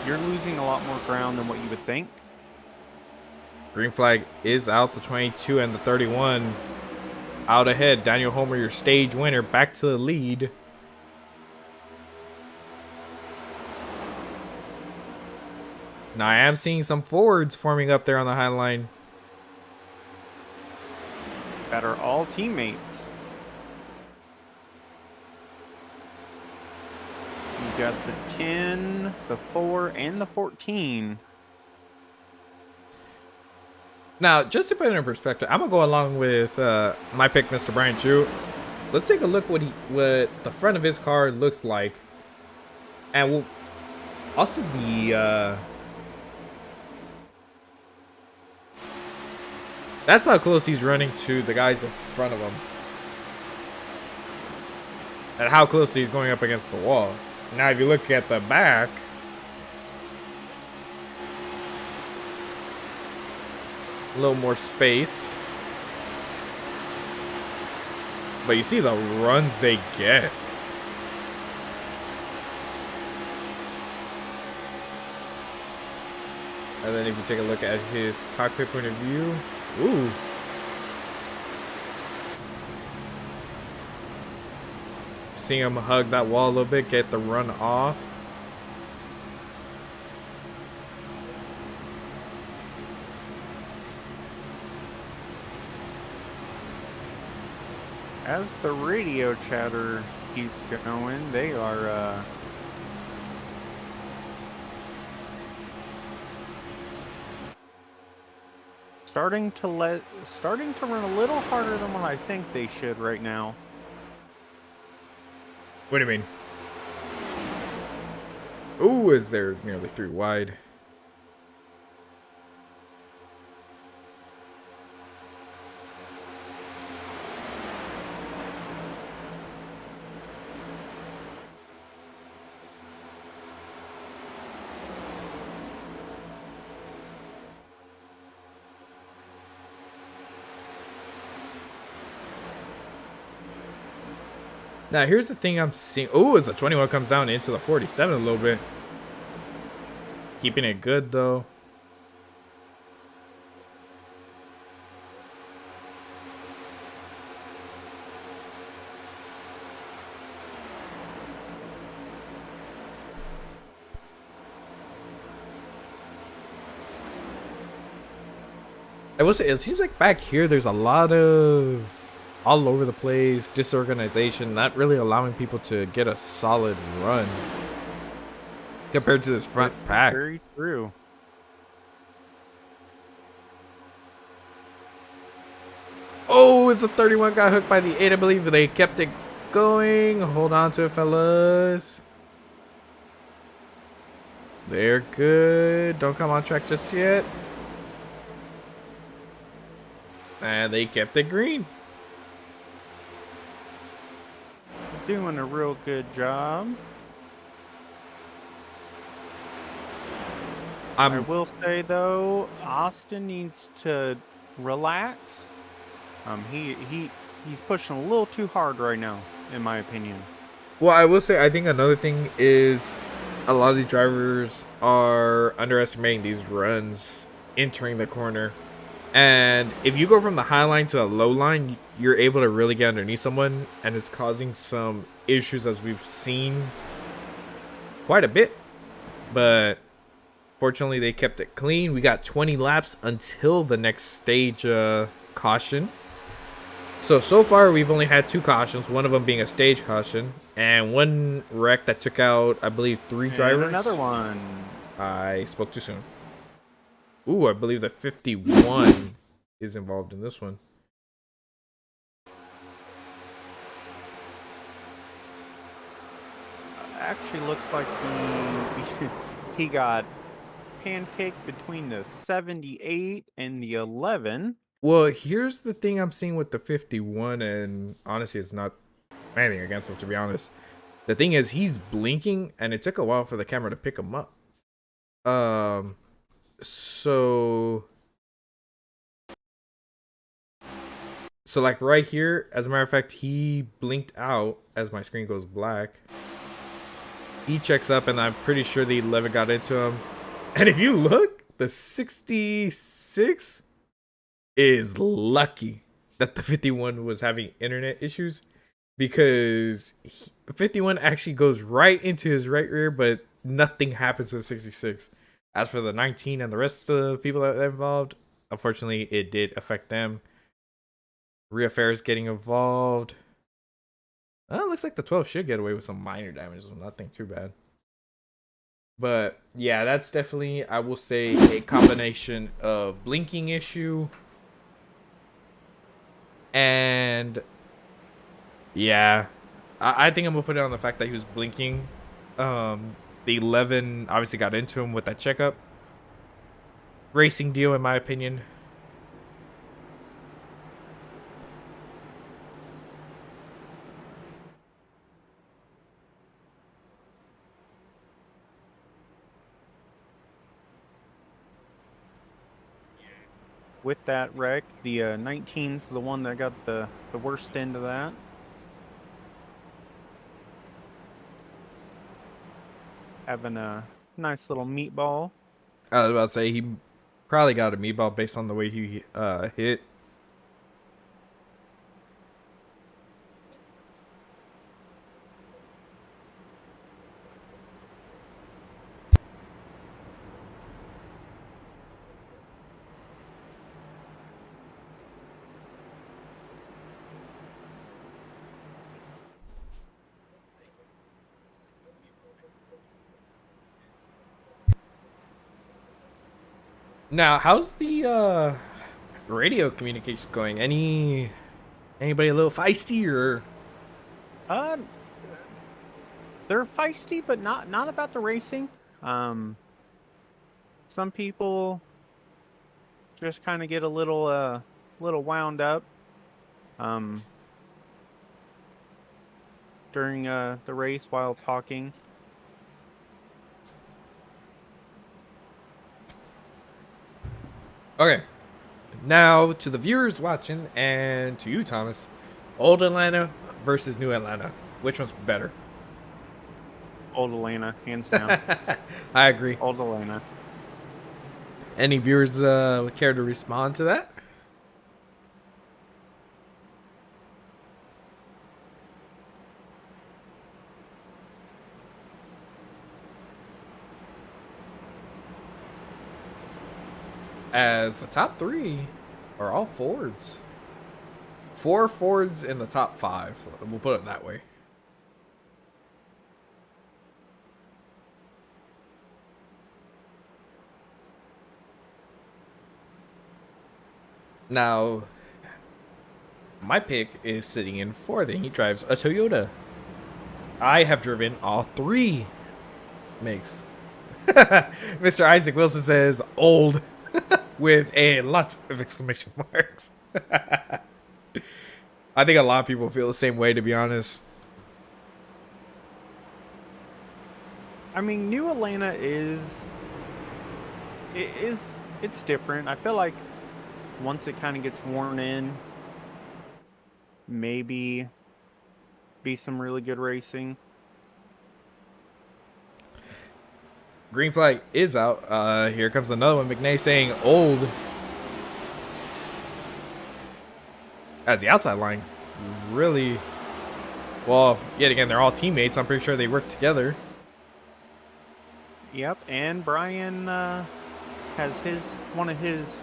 losing a lot more ground than what you would think. Green flag is out. The 22 and the 31 out ahead. Daniel Homer, your stage winner, back to the lead. Now I am seeing some Fords forming up there on the high line. That are all teammates. You got the 10, the 4, and the 14. Now, just to put it in perspective, I'm gonna go along with my pick, Mr. Brian Chu. Let's take a look what the front of his car looks like, and we'll also that's how close he's running to the guys in front of him, and how close he's going up against the wall. Now, if you look at the back, a little more space, but you see the runs they get. And then if you take a look at his cockpit point of view, ooh. Seeing him hug that wall a little bit, get the run off. As the radio chatter keeps going, they are starting to run a little harder than what I think they should right now. What do you mean? Ooh, is there nearly 3 wide? Now, here's the thing I'm seeing. Oh, as the 21 comes down into the 47 a little bit. Keeping it good, though. I will say, it seems like back here, there's a lot of all over the place disorganization, not really allowing people to get a solid run compared to this front pack. Very true. Oh, it's a 31 got hooked by the 8, I believe. They kept it going. Hold on to it, fellas. They're good. Don't come on track just yet. And they kept it green. Doing a real good job. I will say though, Austin needs to relax. He's pushing a little too hard right now, in my opinion. Well, I will say, I think another thing is a lot of these drivers are underestimating these runs entering the corner. And if you go from the high line to the low line, you're able to really get underneath someone, and it's causing some issues, as we've seen quite a bit. But fortunately, they kept it clean. We got 20 laps until the next stage caution. So far, we've only had 2 cautions, one of them being a stage caution, and 1 wreck that took out, I believe, 3 drivers. And another one. I spoke too soon. Ooh, I believe the 51 is involved in this one. Actually looks like he got pancaked between the 78 and the 11. Well, here's the thing I'm seeing with the 51, and honestly, it's not anything against him, to be honest. The thing is, he's blinking, and it took a while for the camera to pick him up. So like right here, as a matter of fact, he blinked out as my screen goes black. He checks up, and I'm pretty sure the 11 got into him. And if you look, the 66 is lucky that the 51 was having internet issues, because 51 actually goes right into his right rear, but nothing happens to the 66. As for the 19 and the rest of the people that are involved, unfortunately, it did affect them. Rear affairs getting involved. It looks like the 12 should get away with some minor damages, nothing too bad. But yeah, that's definitely, I will say, a combination of blinking issue and yeah, I think I'm gonna put it on the fact that he was blinking. The 11 obviously got into him with that checkup. Racing deal, in my opinion. With that wreck, the 19's the one that got the worst end of that. Having a nice little meatball. I was about to say, he Probably got a meatball based on the way he hit. Now, how's the radio communications going? Anybody a little feisty or? Uh, they're feisty, but not about the racing. Some people just kind of get a little wound up during the race while talking. Okay. Now to the viewers watching and to you, Thomas. Old Atlanta versus New Atlanta. Which one's better? Old Atlanta, hands down. I agree. Old Atlanta. Any viewers would care to respond to that? As the top three are all Fords. 4 Fords in the top 5. We'll put it that way. Now, my pick is sitting in 4th, and he drives a Toyota. I have driven all 3 makes. Mr. Isaac Wilson says old with a lot of exclamation marks. I think a lot of people feel the same way, to be honest. I mean, New Atlanta it's different. I feel like once it kind of gets worn in, maybe be some really good racing. Green flag is out. Here comes another one. McNay saying old. As the outside line. Really. Well, yet again, they're all teammates. I'm pretty sure they work together. Yep, and Brian has one of his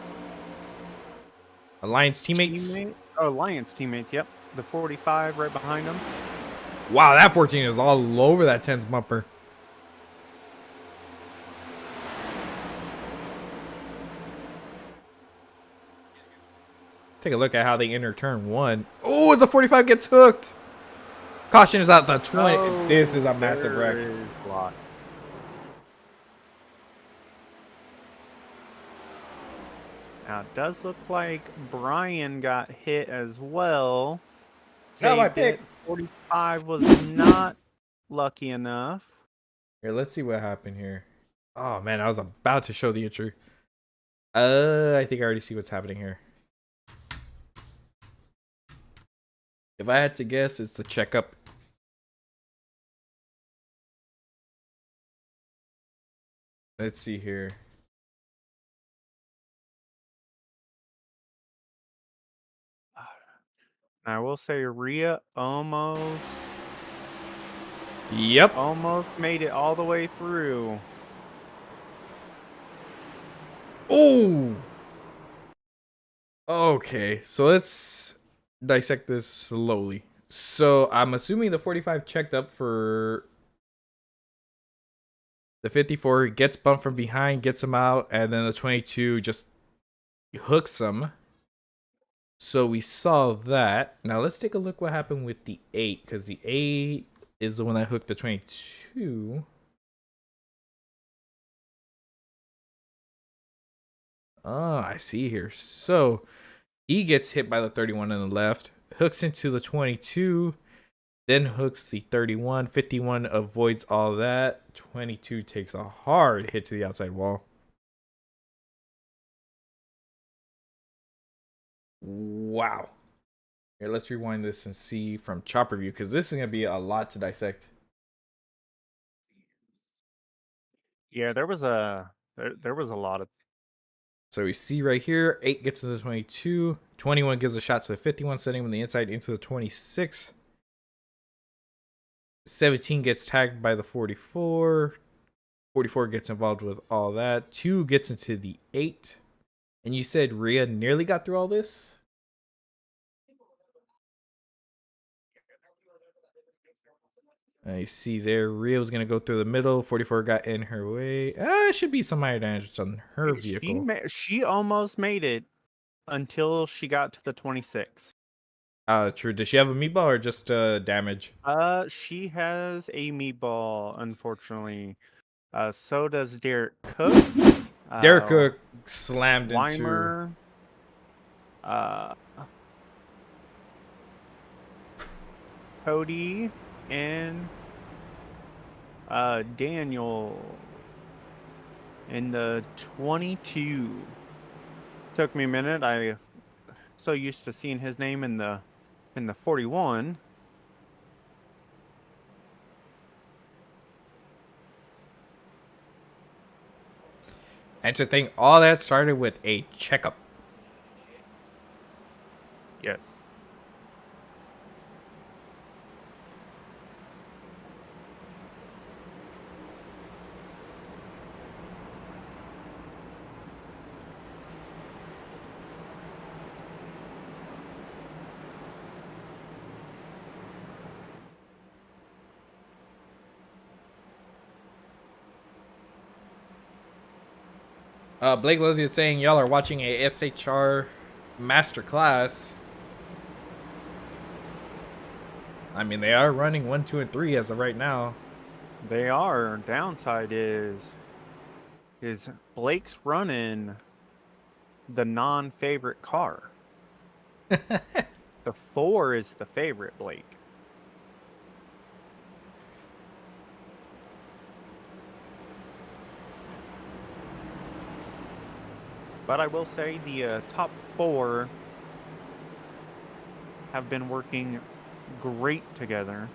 Alliance teammates. Alliance teammates, yep. The 45 right behind him. Wow, that 14 is all over that 10's bumper. Take a look at how they enter turn 1. Oh, as the 45 gets hooked. Caution is out the 20. Oh, this is a massive wreck. Now, it does look like Brian got hit as well. Not my Saved pick. it. 45 was not lucky enough. Here, let's see what happened here. Oh, man, I was about to show the entry. I think I already see what's happening here. If I had to guess, it's the checkup. Let's see here. I will say Rhea almost Yep. made it all the way through. Oh. Okay, so let's dissect this slowly. So I'm assuming the 45 checked up for the 54, gets bumped from behind, gets him out, and then the 22 just hooks him. So we saw that. Now let's take a look what happened with the 8, because the 8 is the one that hooked the 22. Oh, I see here. So he gets hit by the 31 on the left, hooks into the 22, then hooks the 31. 51 avoids all that. 22 takes a hard hit to the outside wall. Wow. Here, let's rewind this and see from chopper view, because this is going to be a lot to dissect. Yeah, there was a lot of So we see right here, 8 gets to the 22. 21 gives a shot to the 51, sending him on the inside into the 26. 17 gets tagged by the 44. 44 gets involved with all that. 2 gets into the 8. And you said Rhea nearly got through all this? You see there, Rhea was going to go through the middle. 44 got in her way. It should be some minor damage on her vehicle. She almost made it until she got to the 26. True. Does she have a meatball or just damage? She has a meatball, unfortunately. So does Derek Cook. Derek Cook slammed Weimer, Cody, and Daniel in the 22. Took me a minute. I so used to seeing his name in the 41. And to think all that started with a checkup. Yes. Blake Leslie is saying y'all are watching a SHR masterclass. I mean, they are running 1, 2, and 3 as of right now. They are. Downside is Blake's running the non-favorite car. The 4 is the favorite Blake. But I will say the top 4 have been working great together.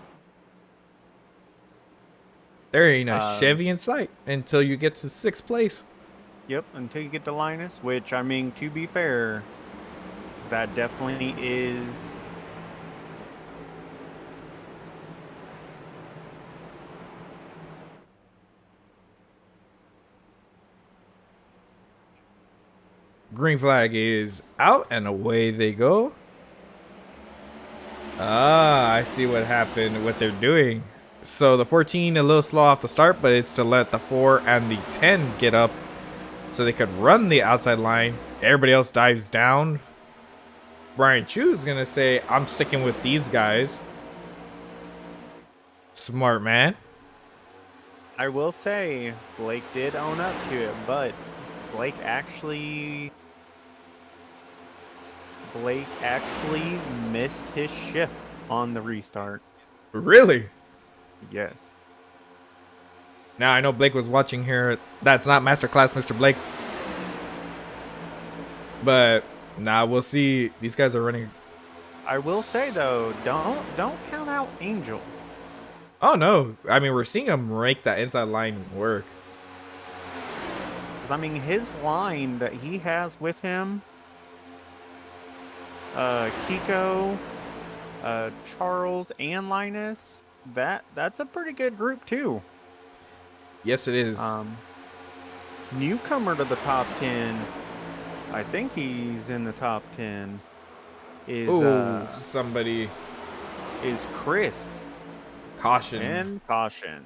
There ain't a Chevy in sight until you get to 6th place. Yep, until you get to Linus, which, I mean, to be fair, that definitely is... Green flag is out and away they go. I see what happened, what they're doing. So the 14 a little slow off the start, but it's to let the 4 and the 10 get up so they could run the outside line. Everybody else dives down. Brian Chu is going to say, I'm sticking with these guys. Smart man. I will say, Blake did own up to it, but Blake actually missed his shift on the restart. Really? Yes. Now, I know Blake was watching here. That's not Masterclass, Mr. Blake. But, we'll see. These guys are running. I will say, though, don't count out Angel. Oh, no. I mean, we're seeing him make that inside line work. I mean, his line that he has with him, Kiko, Charles, and Linus, that's a pretty good group, too. Yes, it is. Newcomer to the top 10, I think he's in the top 10, is somebody. Is Chris. Caution. And caution.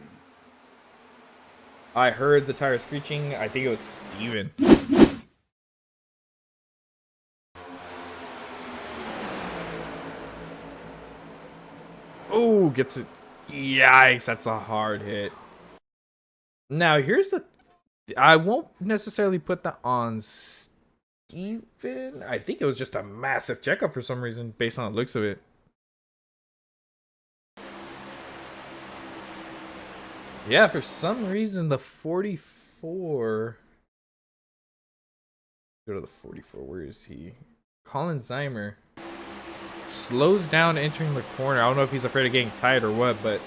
I heard the tire screeching. I think it was Steven. Oh, gets it. Yikes, that's a hard hit. Now, here's the... I won't necessarily put that on Steven. I think it was just a massive checkup for some reason, based on the looks of it. Yeah, for some reason, the 44... Go to the 44. Where is he? Colin Zeimer slows down entering the corner. I don't know if he's afraid of getting tired or what, but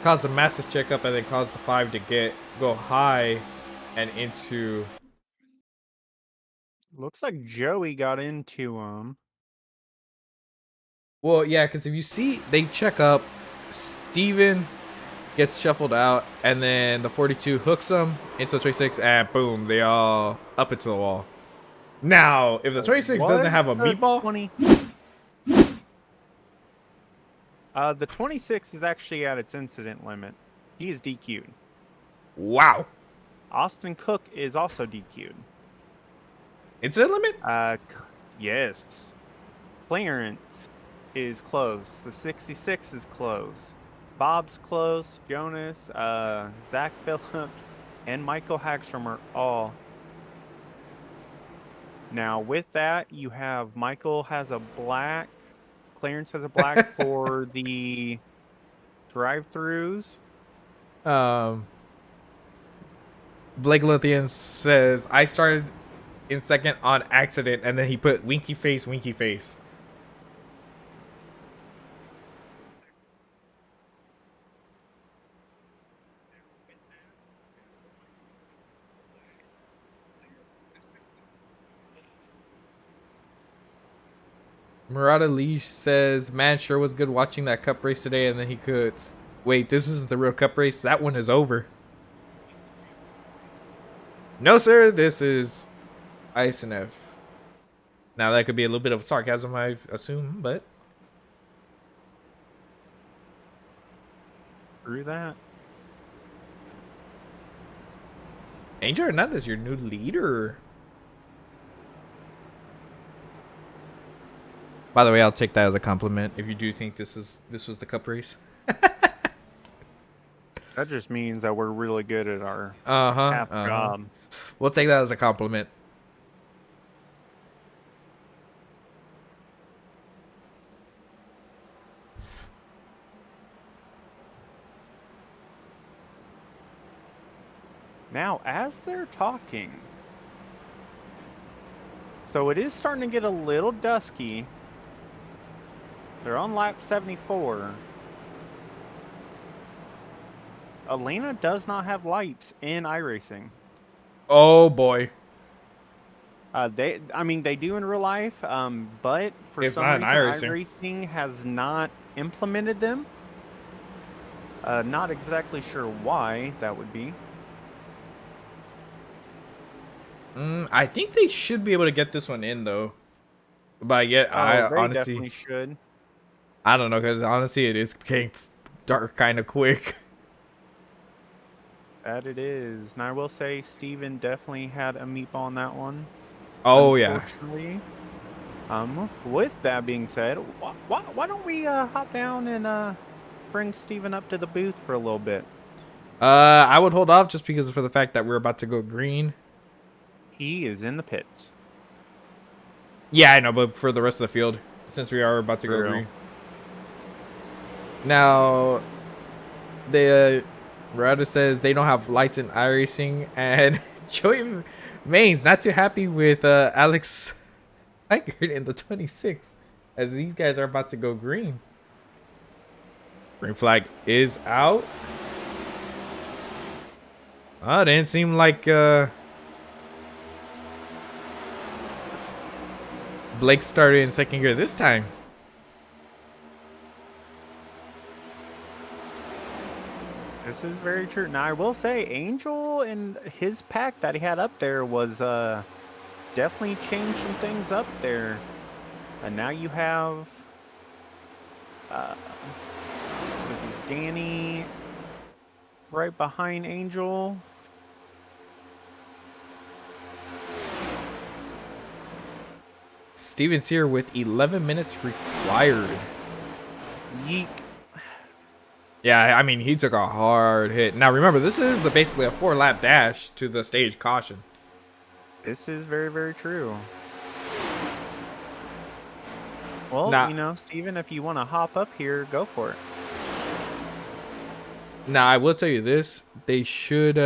caused a massive checkup and then caused the 5 to go high and into Looks like Joey got into him. Well, yeah, because if you see, they check up. Steven gets shuffled out, and then the 42 hooks them into the 26, and boom, they all up into the wall. Now, if the 26 doesn't have a meatball, 20? The 26 is actually at its incident limit. He is DQ'd. wow, Austin Cook is also DQ'd. it's a limit. Yes. Clarynce is close. The 66 is close. Bob's close. Jonas, Zach Phillips, and Michael Hagstrom are all. Now, with that, you have Michael has a black. Clarynce has a black for the drive-throughs. Blake Lothian says I started in second on accident, and then he put winky face, winky face. Murata Lee says, man, sure was good watching that cup race today, and then he could wait, this isn't the real cup race, that one is over. No sir, this is Iskandar. Now that could be a little bit of sarcasm, I assume, but Through that. Angel Hernandez, your new leader. By the way, I'll take that as a compliment if you do think this was the cup race. That just means that we're really good at our Uh-huh. job. We'll take that as a compliment. Now, as they're talking, so it is starting to get a little dusky. They're on lap 74. Elena does not have lights in iRacing. Oh boy. They do in real life, but for It's some not in reason, iRacing. iRacing has not implemented them. Not exactly sure why that would be. I think they should be able to get this one in though. But yet, I They honestly, definitely should. I don't know, because honestly, it is getting dark kind of quick. That it is. And I will say Steven definitely had a meatball on that one. Oh yeah. Unfortunately. With that being said, why don't we hop down and bring Steven up to the booth for a little bit? I would hold off just because for the fact that we're about to go green. He is in the pits. Yeah, I know, but for the rest of the field, since we are about to go For real. green. Now, the router says they don't have lights in iRacing, and Joey Main's not too happy with Alex Eichert in the 26, as these guys are about to go green. Green flag is out. Oh, it didn't seem like Blake started in second gear this time. This is very true. Now, I will say, Angel and his pack that he had up there was definitely changed some things up there. And now you have, was it Danny right behind Angel? Steven's here with 11 minutes required. Yeet. Yeah, I mean, he took a hard hit. Now, remember, this is basically a 4-lap dash to the stage caution. This is very, very true. Well, Nah. you know, Steven, if you want to hop up here, go for it. Now, I will tell you this. They should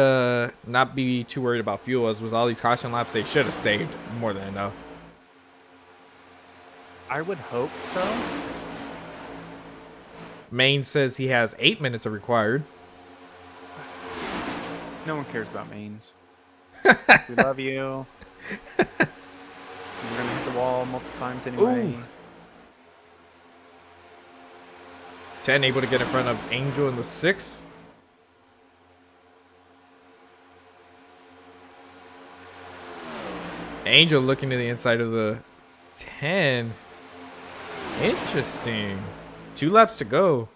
not be too worried about fuel, as with all these caution laps, they should have saved more than enough. I would hope so. Maine says he has 8 minutes of required. No one cares about mains. We love you. We're gonna hit the wall multiple times anyway. Ooh. 10 able to get in front of Angel in the 6. Angel looking to the inside of the 10. Interesting. 2 laps to go.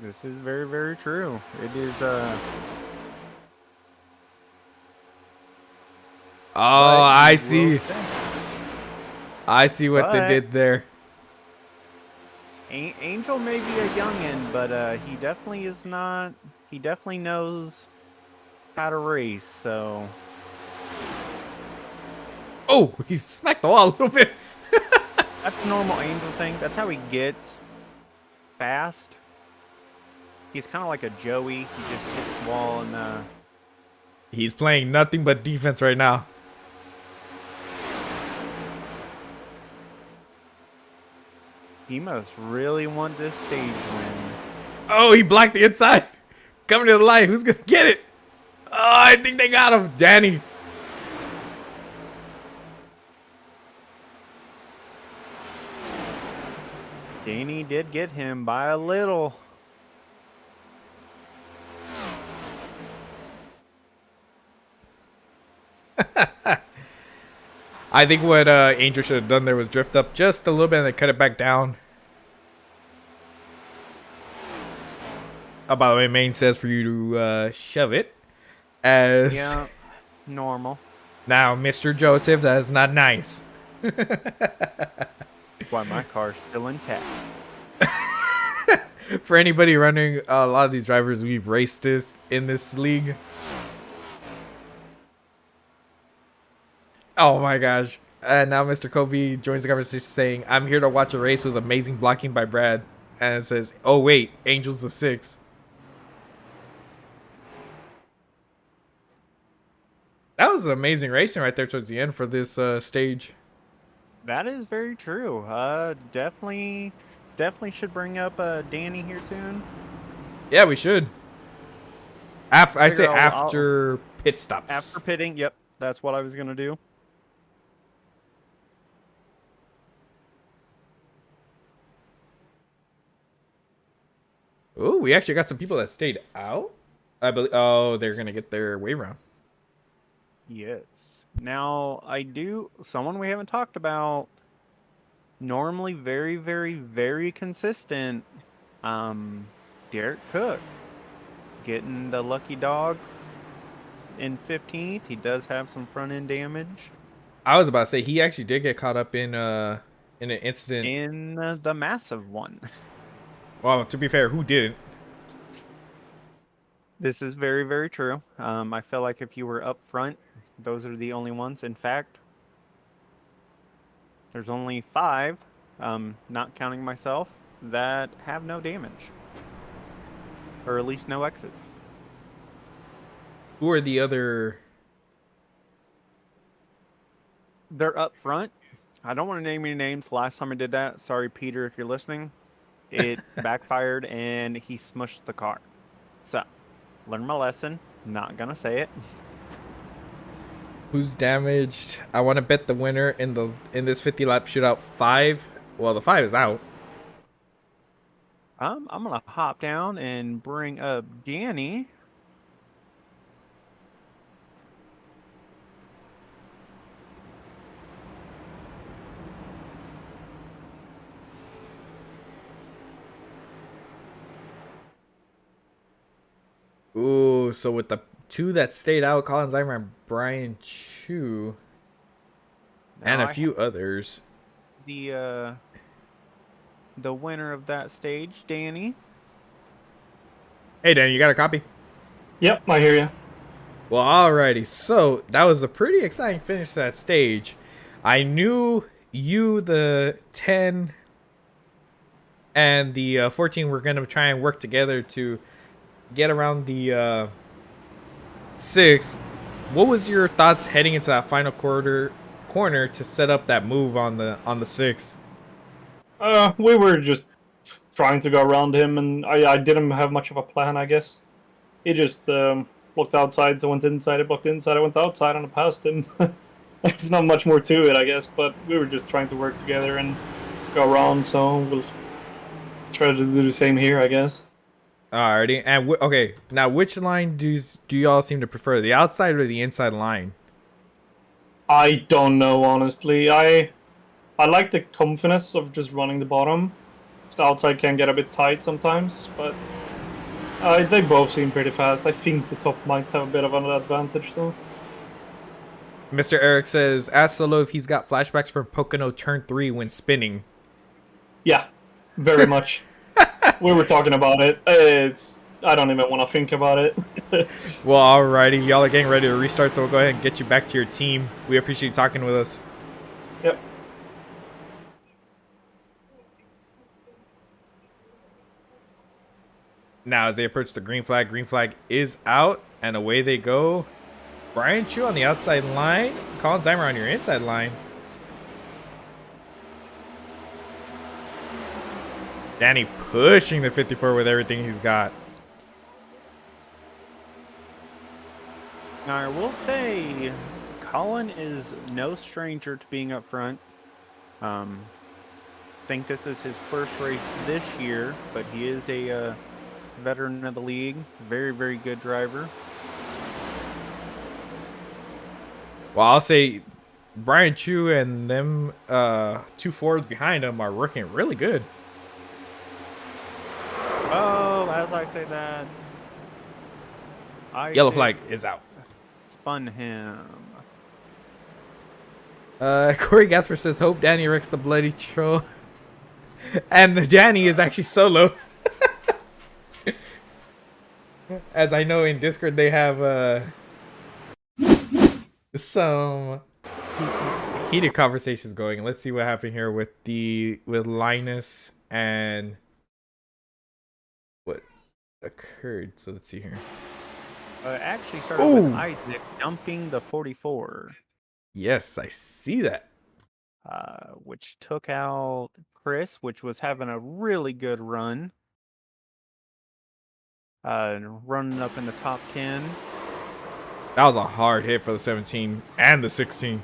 This is very, very true. It is Oh, I will see. say, I see what they But- did there. Angel may be a youngin, but he definitely is not. He definitely knows how to race. So Oh, he smacked the wall a little bit. that's a normal Angel thing. That's how he gets fast. He's kind of like a Joey. He just hits the wall and He's playing nothing but defense right now. he must really want this stage win. Oh, he blocked the inside. Coming to the line. Who's going to get it? Oh, I think they got him. Danny. Danny did get him by a little. I think what Angel should have done there was drift up just a little bit and then cut it back down. Oh, by the way, Maine says for you to shove it. As Yeah, normal. now, Mr. Joseph, that is not nice. Why my car's still intact. For anybody running a lot of these drivers we've raced with in this league. Oh my gosh. And now Mr. Kobe joins the conversation saying, I'm here to watch a race with amazing blocking by Brad. And it says, oh wait, Angel's the 6. That was amazing racing right there towards the end for this stage. That is very true. Definitely should bring up Danny here soon. Yeah, we should. I say I'll- after pit stops. After pitting, yep, that's what I was gonna do. Ooh, we actually got some people that stayed out. I believe. Oh, they're gonna get their wave round. Yes. Now someone we haven't talked about. Normally very, very, very consistent. Derek Cook getting the lucky dog in 15th. He does have some front end damage I was about to say he actually did get caught up in an incident. in the massive one. Well, to be fair, who didn't? This is very, very true. I feel like if you were up front, those are the only ones. In fact, there's only 5, not counting myself, that have no damage. Or at least no X's. Who are the other? They're up front. I don't want to name any names. Last time I did that, sorry, Peter, if you're listening, it backfired and he smushed the car. So, learn my lesson. Not going to say it. Who's damaged? I want to bet the winner in this 50 lap shootout 5. Well, the 5 is out. I'm going to hop down and bring up Danny. Ooh, so with the 2 that stayed out, Colin Zeimer and Brian Chu, and Now a few others. The winner of that stage, Danny. Hey, Dan, you got a copy? Yep, I hear you. Well, alrighty. So that was a pretty exciting finish to that stage. I knew you, the 10, and the 14 were going to try and work together to get around the 6. What was your thoughts heading into that final corner to set up that move on the 6? We were just trying to go around him, and I didn't have much of a plan, I guess. He just blocked outside, so I went inside. I blocked inside, I went outside, and I passed him. There's not much more to it, I guess, but we were just trying to work together and go around, so we'll try to do the same here, I guess. Alrighty, and okay, now which line do y'all seem to prefer, the outside or the inside line? I don't know, honestly. I like the confidence of just running the bottom. The outside can get a bit tight sometimes, but they both seem pretty fast. I think the top might have a bit of an advantage, though. Mr. Eric says, ask Solo if he's got flashbacks from Pocono Turn 3 when spinning. Yeah, very much. We were talking about it. I don't even want to think about it. Well, alrighty, y'all are getting ready to restart, so we'll go ahead and get you back to your team. We appreciate you talking with us. Yep. Now, as they approach the green flag is out, and away they go. Brian Chu on the outside line. Colin Zimer on your inside line. Danny pushing the 54 with everything he's got. Now, I will say, Colin is no stranger to being up front. Think this is his first race this year, but he is a veteran of the league. Very, very good driver. Well, I'll say Brian Chu and them two Fords behind him are working really good. Oh, as I say that, Yellow flag is out. Spun him. Corey Gasper says, hope Danny wrecks the bloody troll. And Danny is actually solo. As I know in Discord they have some heated conversations going. Let's see what happened here with Linus and what occurred. So let's see here. It actually started with Isaac dumping the 44. Yes, I see that. Which took out Chris, which was having a really good run. Running up in the top 10. That was a hard hit for the 17 and the 16.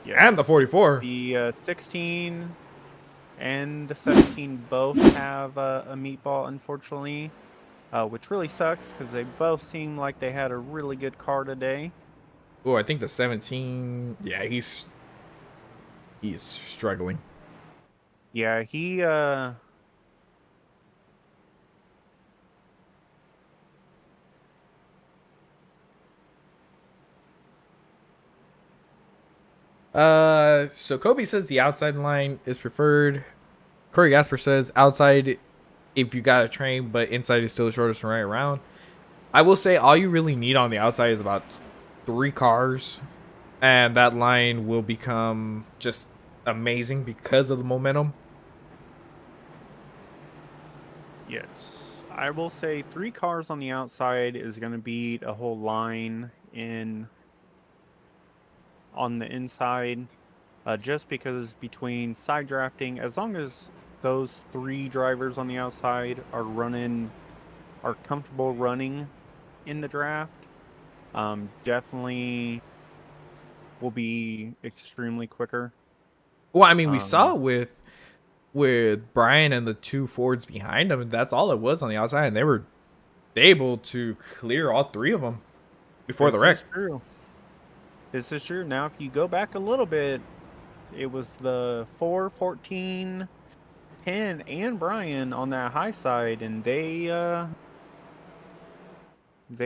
Yes. And the 44. The 16 and the 17 both have a meatball, unfortunately. Which really sucks because they both seem like they had a really good car today. Oh, I think the 17, yeah, he's struggling. Yeah, he so Kobe says the outside line is preferred. Corey Gasper says outside if you got a train, but inside is still the shortest right around. I will say all you really need on the outside is about 3 cars, and that line will become just amazing because of the momentum. Yes, I will say 3 cars on the outside is going to beat a whole line on the inside, just because between side drafting, as long as those 3 drivers on the outside are comfortable running in the draft, definitely will be extremely quicker. Well, I mean, we saw with Brian and the 2 Fords behind him, and that's all it was on the outside, and they were able to clear all 3 of them before the wreck. This is true. Now, if you go back a little bit, it was the 4, 14, 10, and Brian on that high side, and they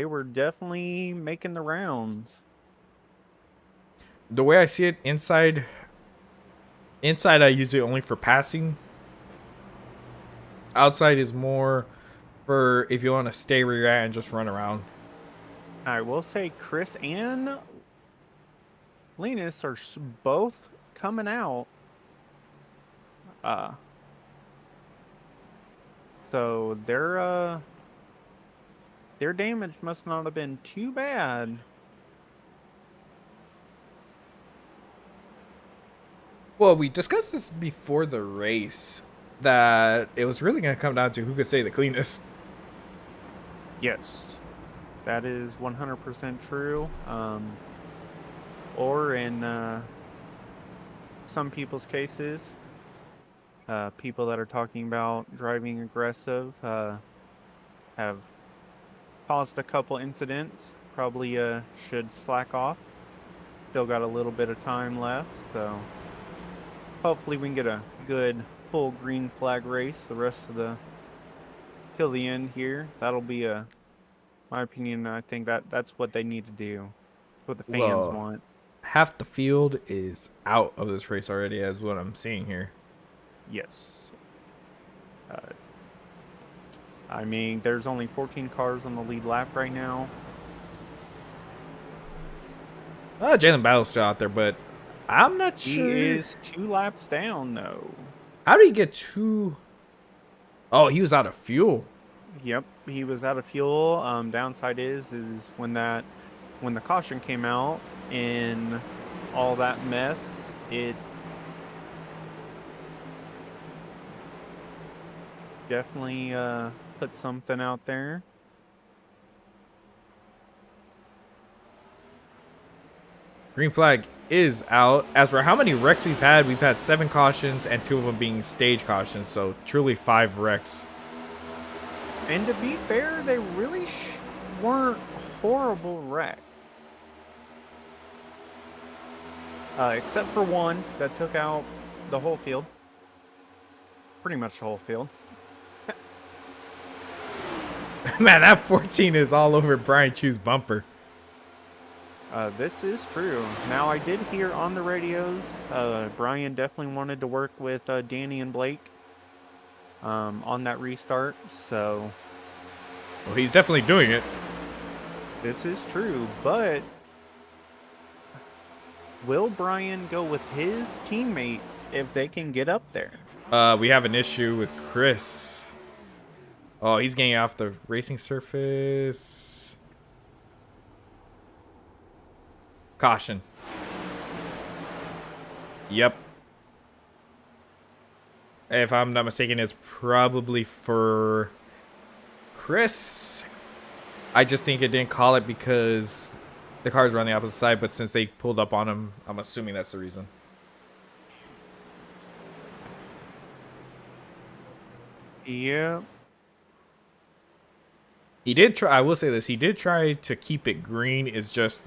were definitely making the rounds. The way I see it, inside I use it only for passing. Outside is more for if you want to stay where you're at and just run around. I will say Chris and Linus are both coming out. So their damage must not have been too bad. Well, we discussed this before the race, that it was really going to come down to who could say the cleanest. Yes, that is 100% true. or in some people's cases, people that are talking about driving aggressive have caused a couple incidents. Probably should slack off. Still got a little bit of time left, so hopefully we can get a good full green flag race the rest of the till the end here. That'll be my opinion. I think that's what they need to do. What the fans Well, want. half the field is out of this race already, as what I'm seeing here. Yes. I mean, there's only 14 cars on the lead lap right now. Jalen Battle's still out there, but I'm not He sure. is 2 laps down, though. How did he get 2? Oh, he was out of fuel. Yep, he was out of fuel. Downside is when the caution came out in all that mess, it definitely put something out there. Green flag is out. As for how many wrecks we've had 7 cautions and 2 of them being stage cautions. So truly 5 wrecks. And to be fair, they really weren't horrible wrecks. Except for one that took out the whole field. Pretty much the whole field. Man, that 14 is all over Brian Chu's bumper. This is true. Now, I did hear on the radios, Brian definitely wanted to work with Danny and Blake on that restart, so... Well, he's definitely doing it. This is true, but... will Brian go with his teammates if they can get up there? We have an issue with Chris. Oh, he's getting off the racing surface. Caution. Yep. If I'm not mistaken, it's probably for Chris. I just think it didn't call it because the cars were on the opposite side, but since they pulled up on him, I'm assuming that's the reason. Yeah. He did try, I will say this, he did try to keep it green. It's just,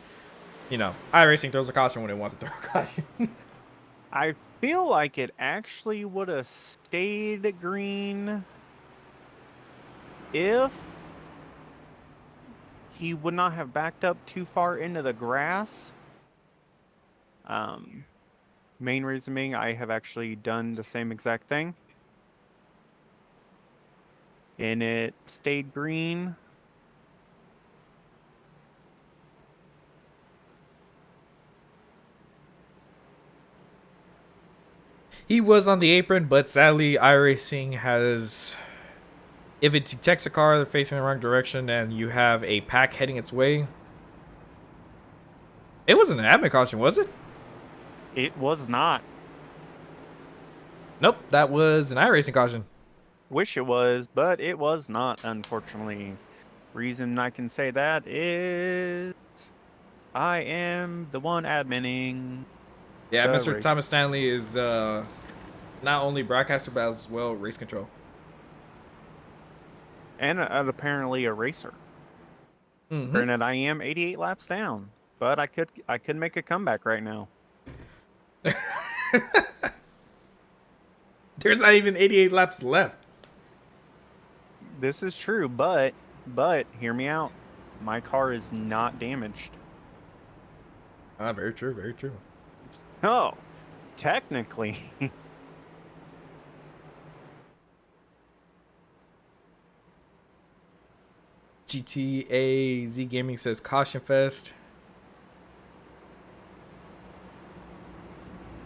you know, iRacing throws a caution when it wants to throw a caution. I feel like it actually would have stayed green if he would not have backed up too far into the grass. Main reason being, I have actually done the same exact thing. And it stayed green. He was on the apron, but sadly, iRacing has... If it detects a car facing the wrong direction and you have a pack heading its way... It wasn't an admin caution, was it? It was not. Nope, that was an iRacing caution. Wish it was, but it was not, unfortunately. Reason I can say that is I am the one adminning. Yeah, the Mr. race. Thomas Stanley is not only broadcaster, but as well race control. And apparently a racer. Mm-hmm. Granted, I am 88 laps down, but I could make a comeback right now. There's not even 88 laps left. This is true, but hear me out. My car is not damaged. Very true, very true. Oh, technically. GTA Z Gaming says Caution Fest.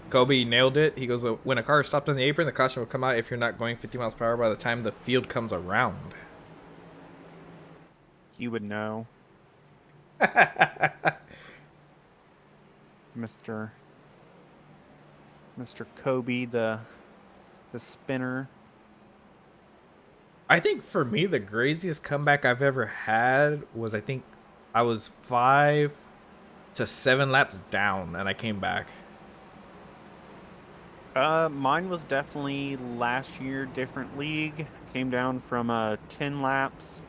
Kobe nailed it. He goes, when a car is stopped on the apron, the caution will come out if you're not going 50 miles per hour by the time the field comes around. You would know. Mr. Kobe, the spinner. I think for me, the craziest comeback I've ever had was, I think I was 5 to 7 laps down, and I came back. Mine was definitely last year, different league. Came down from 10 laps.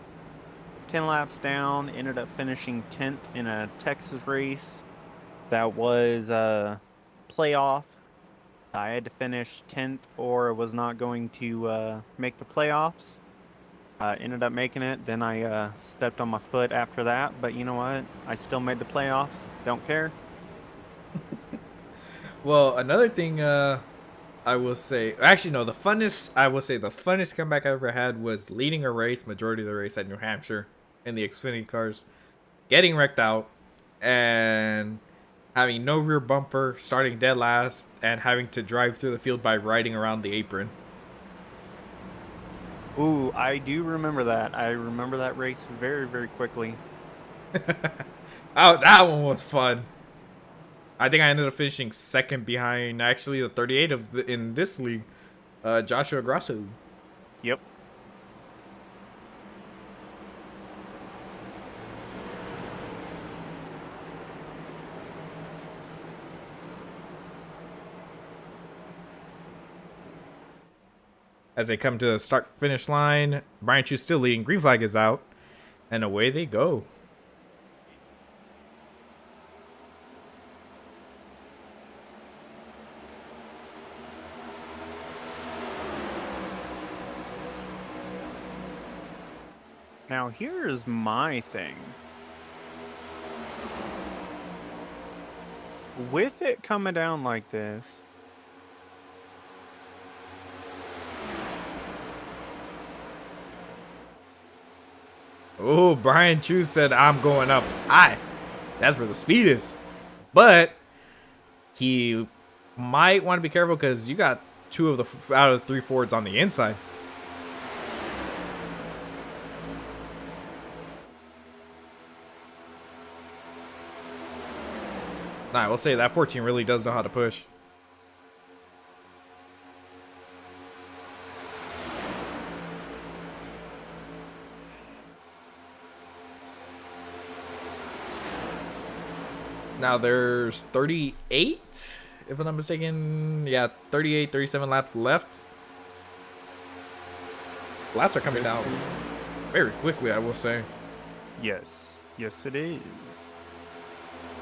10 laps down, ended up finishing 10th in a Texas race. That was a playoff. I had to finish 10th or was not going to make the playoffs. Ended up making it. Then I stepped on my foot after that. But you know what? I still made the playoffs. Don't care. Well, another thing I will say, actually no, the funnest comeback I ever had was leading a race, majority of the race at New Hampshire in the Xfinity cars, getting wrecked out, and having no rear bumper, starting dead last, and having to drive through the field by riding around the apron. Ooh, I do remember that. I remember that race very, very quickly. Oh, that one was fun. I think I ended up finishing second behind actually the 38 in this league, Josh Grosso. Yep. As they come to the start finish line, Brian Chu's still leading. Green flag is out, and away they go. Now here's my thing. With it coming down like this, Oh, Brian Chu said, I'm going up high. That's where the speed is. But he might want to be careful because you got 2 of the out of 3 Fords on the inside. Nah, I will say that 14 really does know how to push. Now there's 38, if I'm not mistaken. Yeah, 38, 37 laps left. Laps are coming down very quickly, I will say. yes, it is.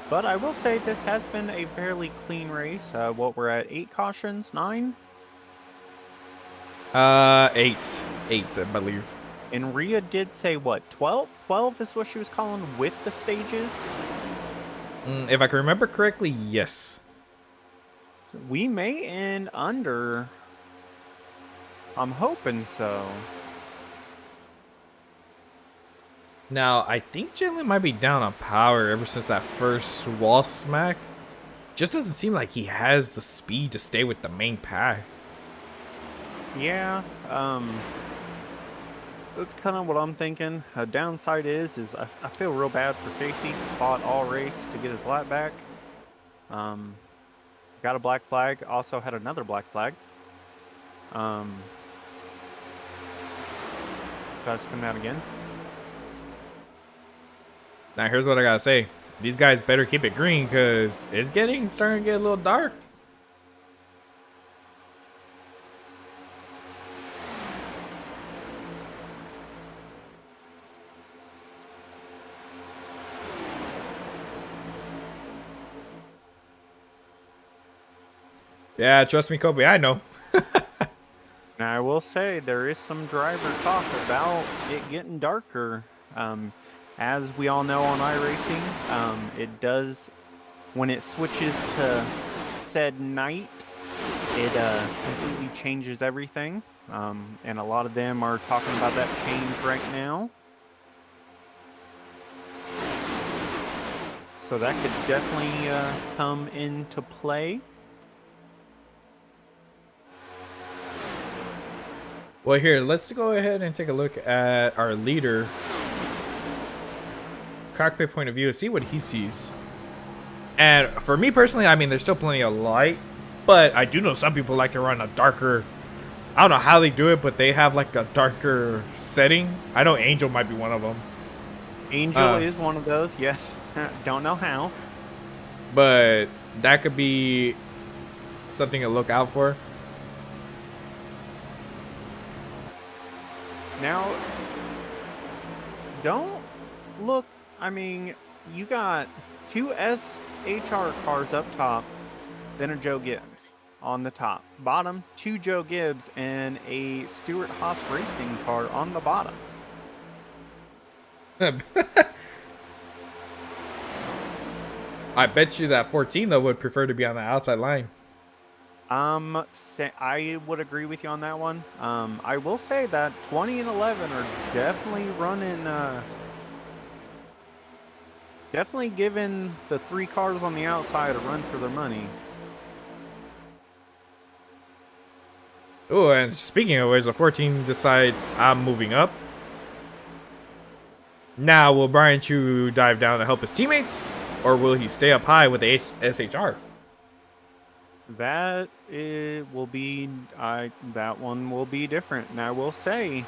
But I will say this has been a fairly clean race. What we're at 8 cautions, 9? 8, I believe. And Rhea did say what, 12? 12 is what she was calling with the stages. If I can remember correctly, yes. So we may end under. I'm hoping so. Now, I think Jalen might be down on power ever since that first wall smack. Just doesn't seem like he has the speed to stay with the main pack. Yeah, that's kind of what I'm thinking. A downside is I feel real bad for Casey. Fought all race to get his lap back. Got a black flag. Also had another black flag. So I spin that again. Now, here's what I gotta say. These guys better keep it green because it's starting to get a little dark. Yeah, trust me, Kobe, I know. Now I will say there is some driver talk about it getting darker. As we all know on iRacing, it does, when it switches to said night, it completely changes everything. And a lot of them are talking about that change right now. So that could definitely come into play. Well, here, let's go ahead and take a look at our leader. Cockpit point of view, see what he sees. And for me personally, I mean, there's still plenty of light, but I do know some people like to run a darker, I don't know how they do it, but they have like a darker setting. I know Angel might be one of them. Angel is one of those, yes. Don't know how. but that could be something to look out for. Now, don't look. I mean, you got 2 SHR cars up top, then a Joe Gibbs on the top. Bottom, 2 Joe Gibbs and a Stuart Haas Racing car on the bottom. I bet you that 14 though would prefer to be on the outside line. I would agree with you on that one. I will say that 20 and 11 are definitely running, definitely giving the 3 cars on the outside a run for their money. Oh, and speaking of which, the 14 decides I'm moving up. Now, will Brian Chu dive down to help his teammates, or will he stay up high with the SHR? That will be, that one will be different. And I will say,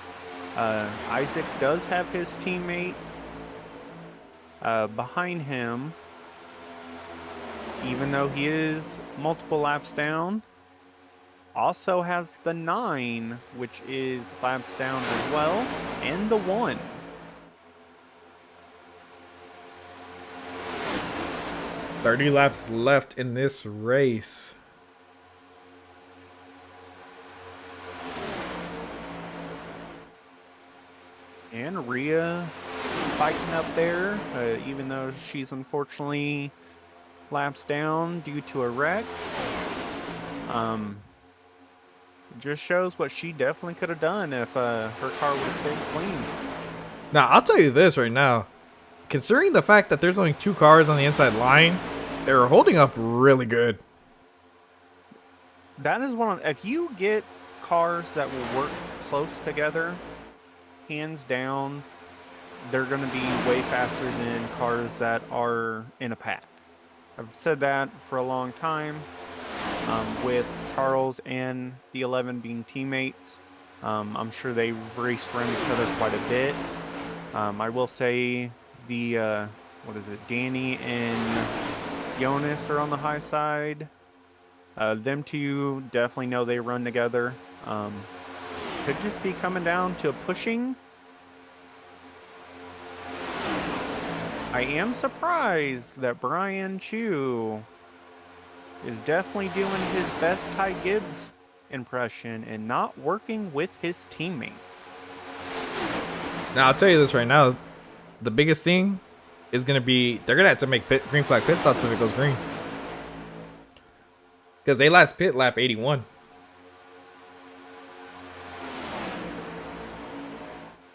Isaac does have his teammate behind him, even though he is multiple laps down. Also has the 9, which is laps down as well, and the 1. $30 laps left in this race. And Rhea fighting up there, even though she's unfortunately laps down due to a wreck. Just shows what she definitely could have done if her car would have stayed clean. Now, I'll tell you this right now. Considering the fact that there's only 2 cars on the inside line, they're holding up really good. That is one of, if you get cars that will work close together, hands down, they're going to be way faster than cars that are in a pack. I've said that for a long time, with Charles and the 11 being teammates. I'm sure they raced around each other quite a bit. I will say the, Danny and Jonas are on the high side. Them two definitely know they run together. Could just be coming down to pushing. I am surprised that Brian Chu is definitely doing his best Ty Gibbs impression and not working with his teammates. Now, I'll tell you this right now. The biggest thing is going to be they're going to have to make green flag pit stops if it goes green. Because they last pit lap 81.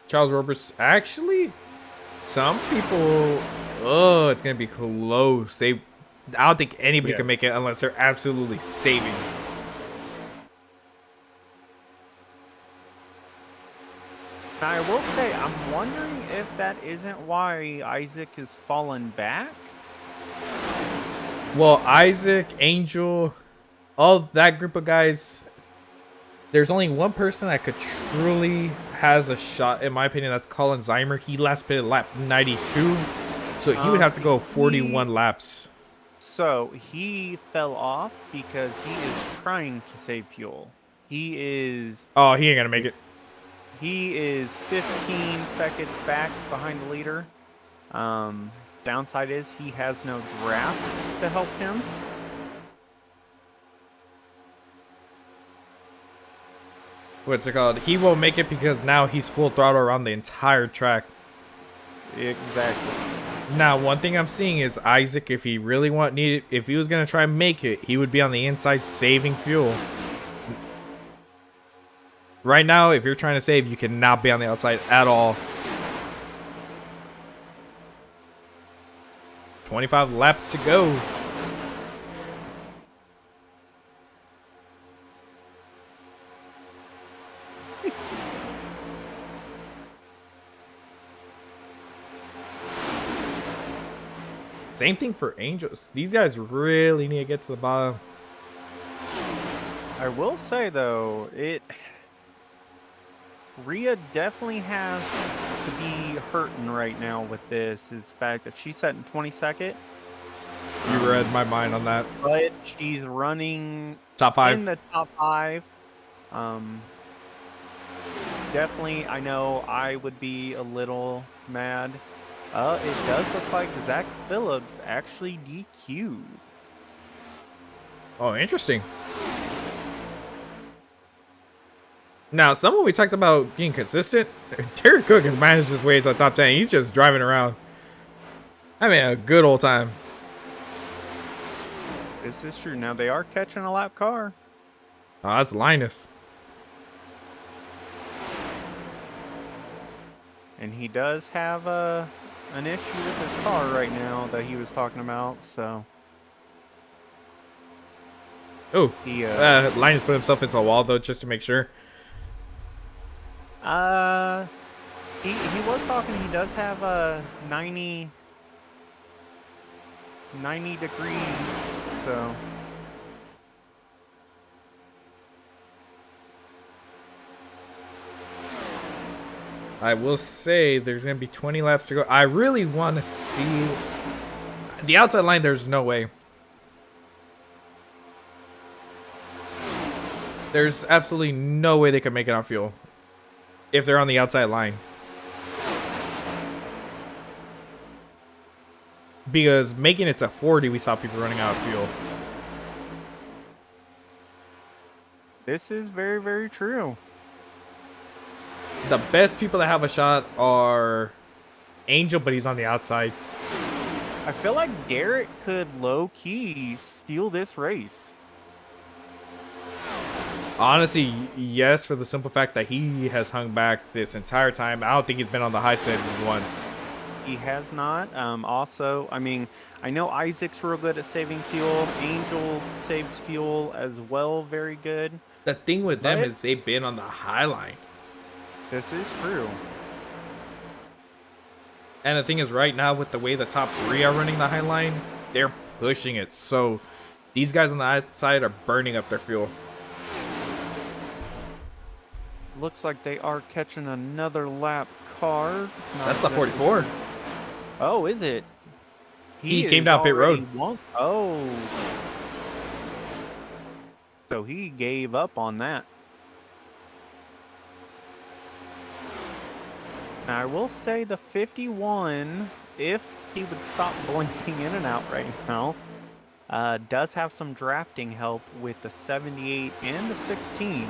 Charles Roberts, actually, some people, it's going to be close. I don't think anybody can make it unless they're absolutely saving. Now, I will say, I'm wondering if that isn't why Isaac is fallen back. Well, Isaac, Angel, all that group of guys, there's only one person that could truly has a shot, in my opinion. That's Colin Zeimer. He last pitted lap 92, so he would have to go 41 laps. So he fell off because he is trying to save fuel. He is... Oh, he ain't gonna make it. He is 15 seconds back behind the leader. Downside is he has no draft to help him. What's it called? He won't make it because now he's full throttle around the entire track. Exactly. Now, one thing I'm seeing is Isaac, if he really if he was gonna try and make it, he would be on the inside saving fuel. Right now, if you're trying to save, you cannot be on the outside at all. 25 laps to go. Same thing for Angels. These guys really need to get to the bottom. I will say, though, Rhea definitely has to be hurting right now with this, is the fact that she's set in 22nd. You read my mind on that. But she's running Top 5. in the top 5. Definitely, I know I would be a little mad. It does look like Zach Phillips actually DQ'd. Oh, interesting. Now, someone we talked about being consistent, Derek Cook has managed his way to the top 10. He's just driving around. I mean, a good old time. This is true. Now, they are catching a lap car. Oh, that's Linus. And he does have an issue with his car right now that he was talking about, so... Oh, He Linus put himself into a wall, though, just to make sure. he was talking. He does have a 90 degrees. So I will say there's gonna be 20 laps to go. I really want to see the outside line. There's no way. There's absolutely no way they could make it on fuel if they're on the outside line. Because making it to 40, we saw people running out of fuel. this is very, very true. The best people that have a shot are Angel, but he's on the outside. I feel like Derek could low-key steal this race. Honestly, yes, for the simple fact that he has hung back this entire time. I don't think he's been on the high side once. He has not. Also, I mean, I know Isaac's real good at saving fuel. Angel saves fuel as well, very good. The thing with them But- is they've been on the high line. This is true. And the thing is, right now, with the way the top 3 are running the high line, they're pushing it. So these guys on the outside are burning up their fuel. Looks like they are catching another lap car. Not That's the that- 44. Oh, is it? He came is down pit already road. Oh. So he gave up on that. Now, I will say the 51, if he would stop blinking in and out right now, does have some drafting help with the 78 and the 16.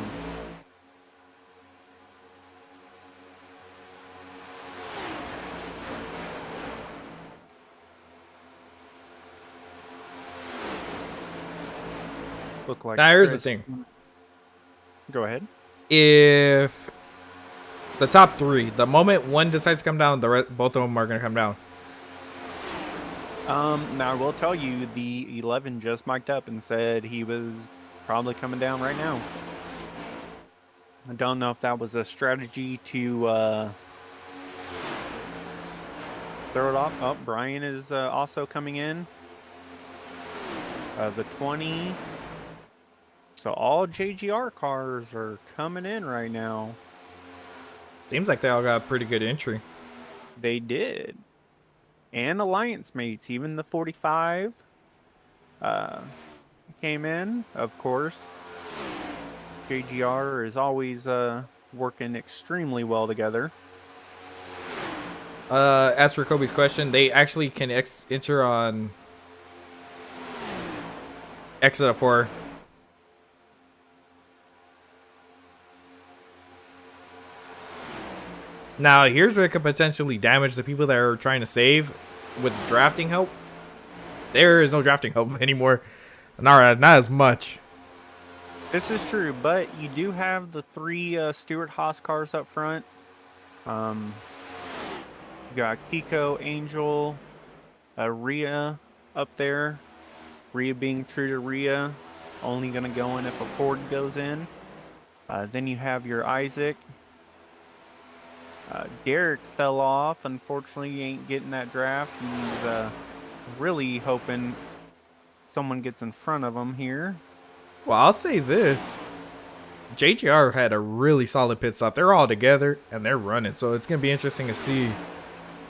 Look like Now, here's the Chris- thing. Go ahead. If the top 3, the moment one decides to come down, both of them are going to come down. Now I will tell you, the 11 just mic'd up and said he was probably coming down right now. I don't know if that was a strategy to throw it off. Oh, Brian is also coming in. The 20. So all JGR cars are coming in right now. Seems like they all got pretty good entry. They did. And Alliance mates, even the 45 came in, of course. JGR is always working extremely well together. As for Kobe's question, they actually can enter on exit of 4. Now, here's where it could potentially damage the people that are trying to save with drafting help. There is no drafting help anymore. Not as much. This is true, but you do have the 3 Stuart Haas cars up front. You got Kiko, Angel, Rhea up there. Rhea being true to Rhea, only going to go in if a Ford goes in. Then you have your Isaac. Derek fell off. Unfortunately, he ain't getting that draft. He's really hoping someone gets in front of him here. Well, I'll say this. JGR had a really solid pit stop. They're all together and they're running. So it's going to be interesting to see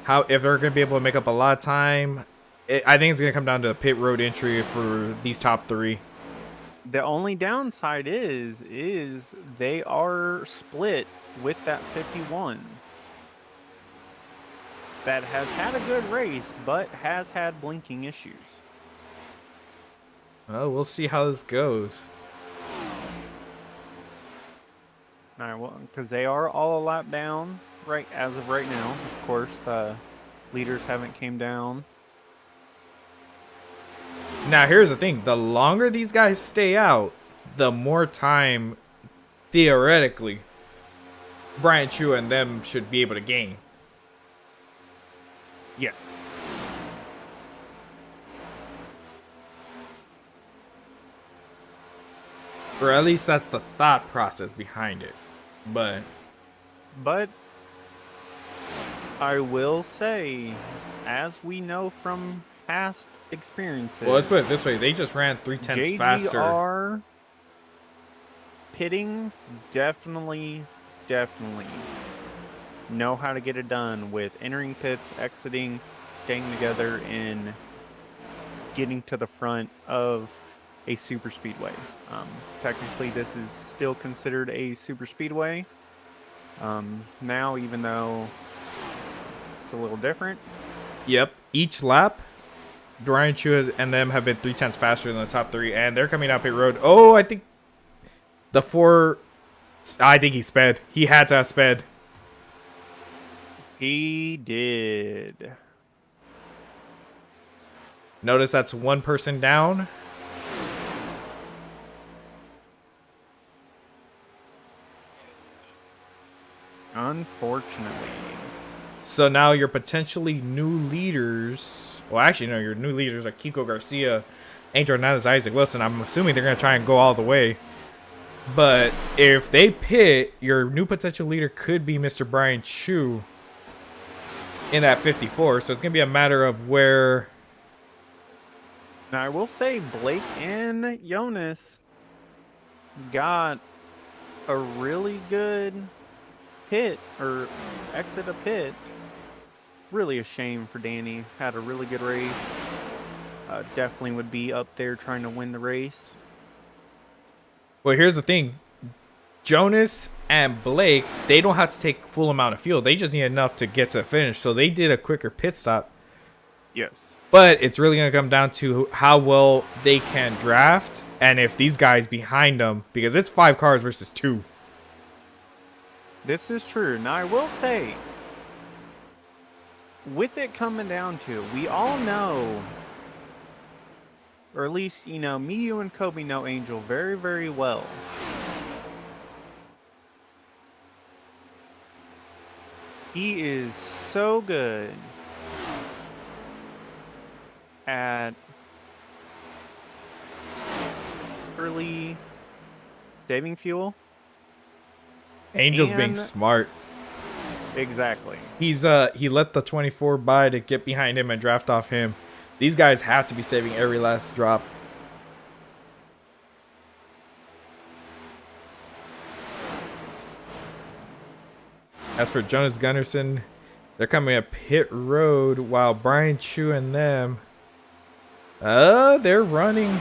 if they're going to be able to make up a lot of time. I think it's gonna come down to a pit road entry for these top 3. The only downside is they are split with that 51 that has had a good race, but has had blinking issues. Well, we'll see how this goes. All right, well, because they are all a lap down right as of right now. Of course, leaders haven't came down. Now, here's the thing. The longer these guys stay out, the more time, theoretically, Brian Chu and them should be able to gain. Yes. Or at least that's the thought process behind it. But I will say, as we know from past experiences, well, let's put it this way. They just ran 3/10 faster. JGR pitting definitely know how to get it done with entering pits, exiting, staying together, and getting to the front of a super speedway. Technically, this is still considered a super speedway now, even though it's a little different. Yep. Each lap, Brian Chu and them have been 3/10 faster than the top 3, and they're coming out pit road. Oh, I think the 4. I think he sped. He had to have sped. He did. Notice that's one person down. Unfortunately. So now your potentially new leaders. Well, actually, no, your new leaders are Kiko Garcia, Angel Hernandez, Isaac Wilson. I'm assuming they're going to try and go all the way. But if they pit, your new potential leader could be Mr. Brian Chu in that 54. So it's going to be a matter of where. Now, I will say Blake and Jonas got a really good pit or exit a pit. Really a shame for Danny. Had a really good race. Definitely would be up there trying to win the race. Well, here's the thing. Jonas and Blake, they don't have to take full amount of fuel. They just need enough to get to the finish. So they did a quicker pit stop. Yes. But it's really going to come down to how well they can draft and if these guys behind them, because it's 5 cars versus 2. This is true. Now, I will say, with it coming down to, we all know, or at least, you know, me, you, and Kobe know Angel very, very well. He is so good at early saving fuel. Angel's being smart. Exactly. He's he let the 24 by to get behind him and draft off him. These guys have to be saving every last drop. As for Jonas Gunnarsson, they're coming up pit road while Brian Chu and them, they're running.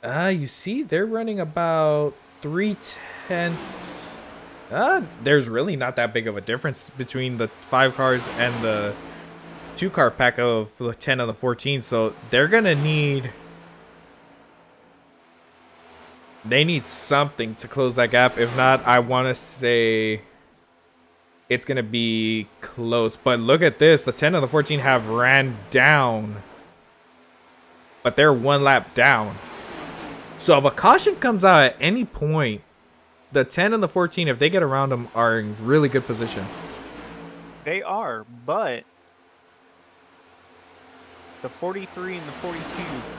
You see, they're running about 3/10. There's really not that big of a difference between the 5 cars and the 2-car pack of the 10 and the 14. So they're gonna need. They need something to close that gap. If not, I want to say it's going to be close. But look at this. The 10 and the 14 have ran down. But they're 1 lap down. So if a caution comes out at any point, the 10 and the 14, if they get around them, are in really good position. They are, but the 43 and the 42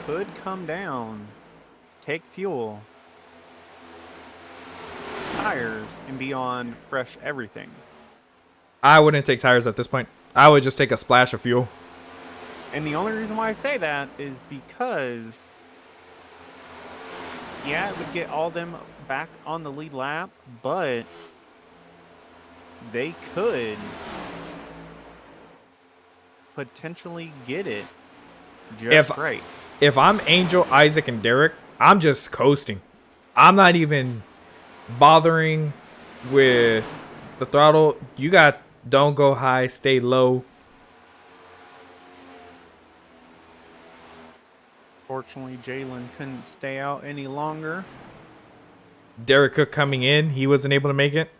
could come down, take fuel, tires, and be on fresh everything. I wouldn't take tires at this point. I would just take a splash of fuel. And the only reason why I say that is because, yeah, it would get all them back on the lead lap, but they could potentially get it just right. If I'm Angel, Isaac, and Derek, I'm just coasting. I'm not even bothering with the throttle. You got don't go high, stay low. Fortunately, Jalen couldn't stay out any longer. Derek Cook coming in, he wasn't able to make it.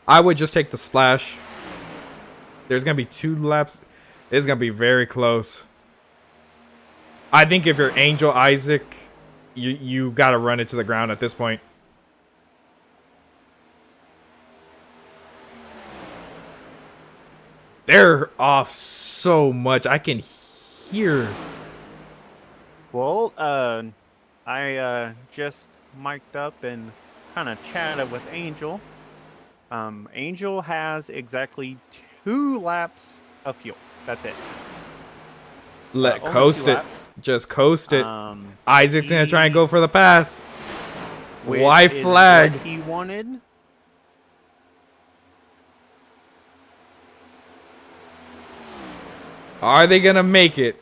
I would just take the splash. There's going to be 2 laps. It's going to be very close. I think if you're Angel Isaac, you got to run it to the ground at this point. They're off so much. I can hear. Well, I just mic'd up and kind of chatted with Angel. Angel has exactly 2 laps of fuel. That's it. Let Only coast 2 it. laps. Just coast it. Isaac's gonna try and he- go for the pass. which White is flag. what he wanted. Are they gonna make it?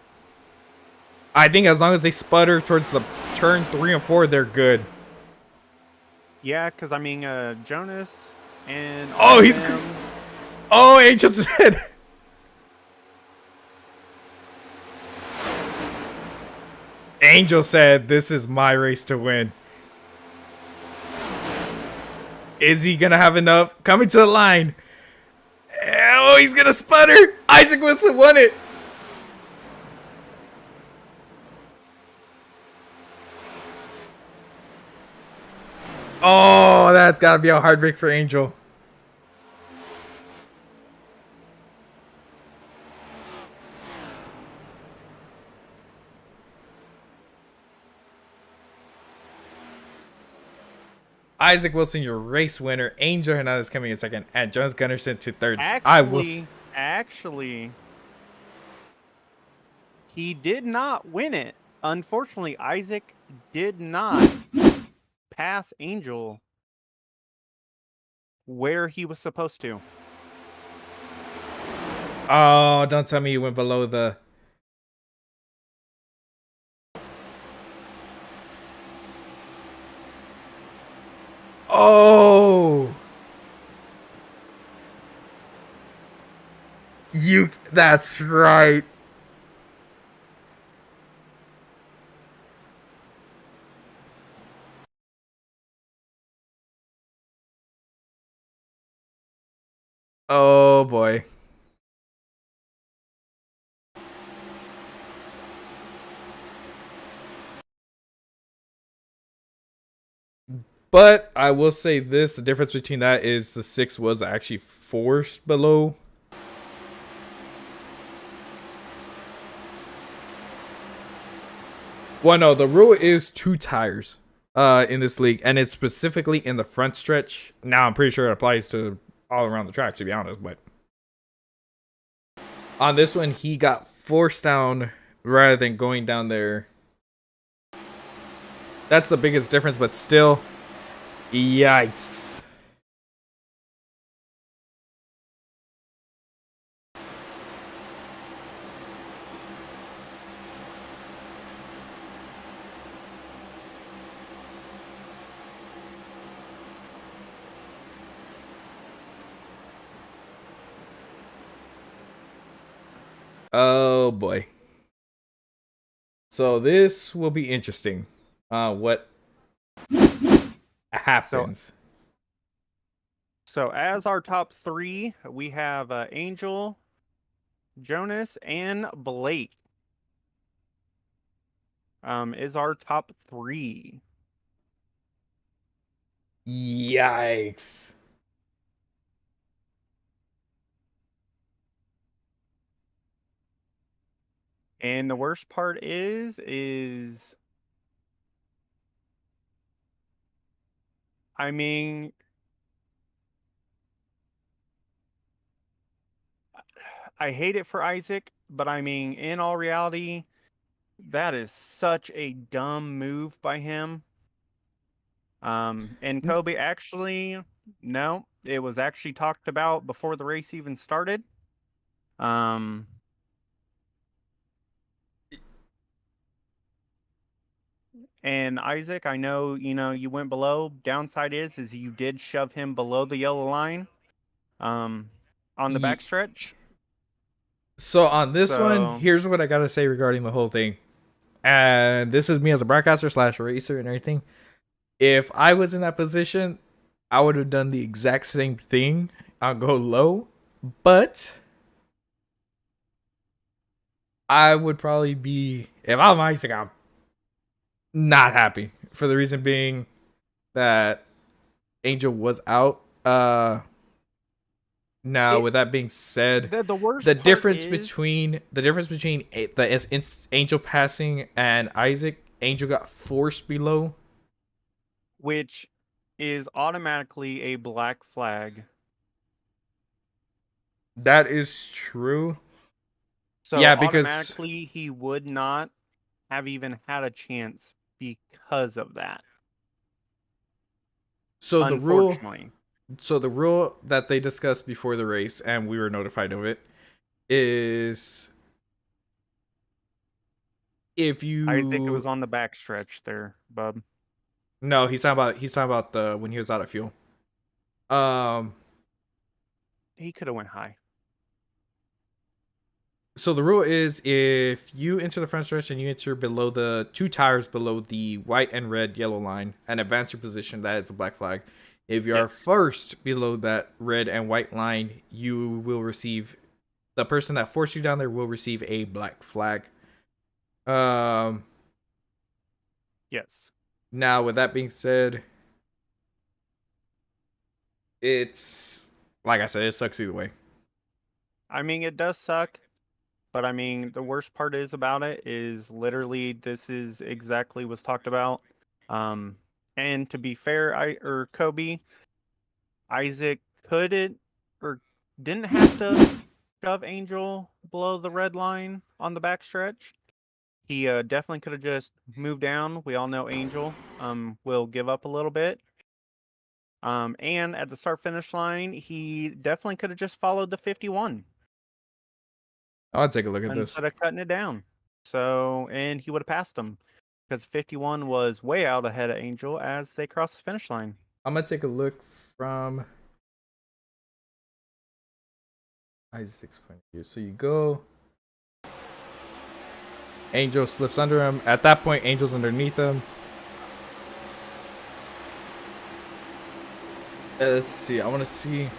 I think as long as they sputter towards the turn 3 and 4, they're good. Yeah, because I mean, Jonas and Oh, he's them, Oh, Angel said. Angel said, "This is my race to win." Is he gonna have enough? Coming to the line. Oh, he's gonna sputter. Isaac Wilson won it. Oh, that's gotta be a hard break for Angel. Isaac Wilson, your race winner. Angel Hernandez coming in second, and Jonas Gunnarsson to third. actually, he did not win it. Unfortunately, Isaac did not pass Angel where he was supposed to. Oh, don't tell me you went below the. Oh. That's right. Oh boy. But I will say this, the difference between that is the 6 was actually forced below. Well, no, the rule is 2 tires in this league, and it's specifically in the front stretch. Now, I'm pretty sure it applies to all around the track, to be honest, but on this one, he got forced down rather than going down there. That's the biggest difference, but still, yikes. Oh boy. So this will be interesting. What happens? So as our top 3, we have Angel, Jonas, and Blake. Is our top 3. Yikes. And the worst part is I mean, I hate it for Isaac, but I mean, in all reality, that is such a dumb move by him. And Kobe, actually, no, it was actually talked about before the race even started. And Isaac, I know, you went below. Downside is you did shove him below the yellow line, on the backstretch. So on this one, So here's what I gotta say regarding the whole thing. And this is me as a broadcaster / racer and everything. If I was in that position, I would have done the exact same thing. I'll go low, but I would probably be, if I'm Isaac, I'm not happy for the reason being that Angel was out. Now, with that being said, the worst the part difference is, between the Angel passing and Isaac, Angel got forced below. which is automatically a black flag. That is true. So Yeah, because automatically he would not have even had a chance because of that. so Unfortunately. the rule that they discussed before the race, and we were notified of it, is if you I think it was on the backstretch there, bub. No, he's talking about the when he was out of fuel. He could have went high. So the rule is if you enter the front stretch and you enter below the 2 tires below the white and red yellow line and advance your position, that is a black flag. If you are first below that red and white line, you will receive, the person that forced you down there will receive a black flag. Yes. Now, with that being said, it's, like I said, it sucks either way. I mean, it does suck, but I mean, the worst part is about it is literally this is exactly what's talked about. And to be fair, Kobe, Isaac couldn't or didn't have to shove Angel below the red line on the backstretch. He definitely could have just moved down. We all know Angel will give up a little bit. And at the start finish line, he definitely could have just followed the 51. I'll take a look at this. Instead of cutting it down. So, and he would have passed him because 51 was way out ahead of Angel as they crossed the finish line. I'm going to take a look from Isaac's point of view. So you go. Angel slips under him. At that point, Angel's underneath him. Let's see. I want to see.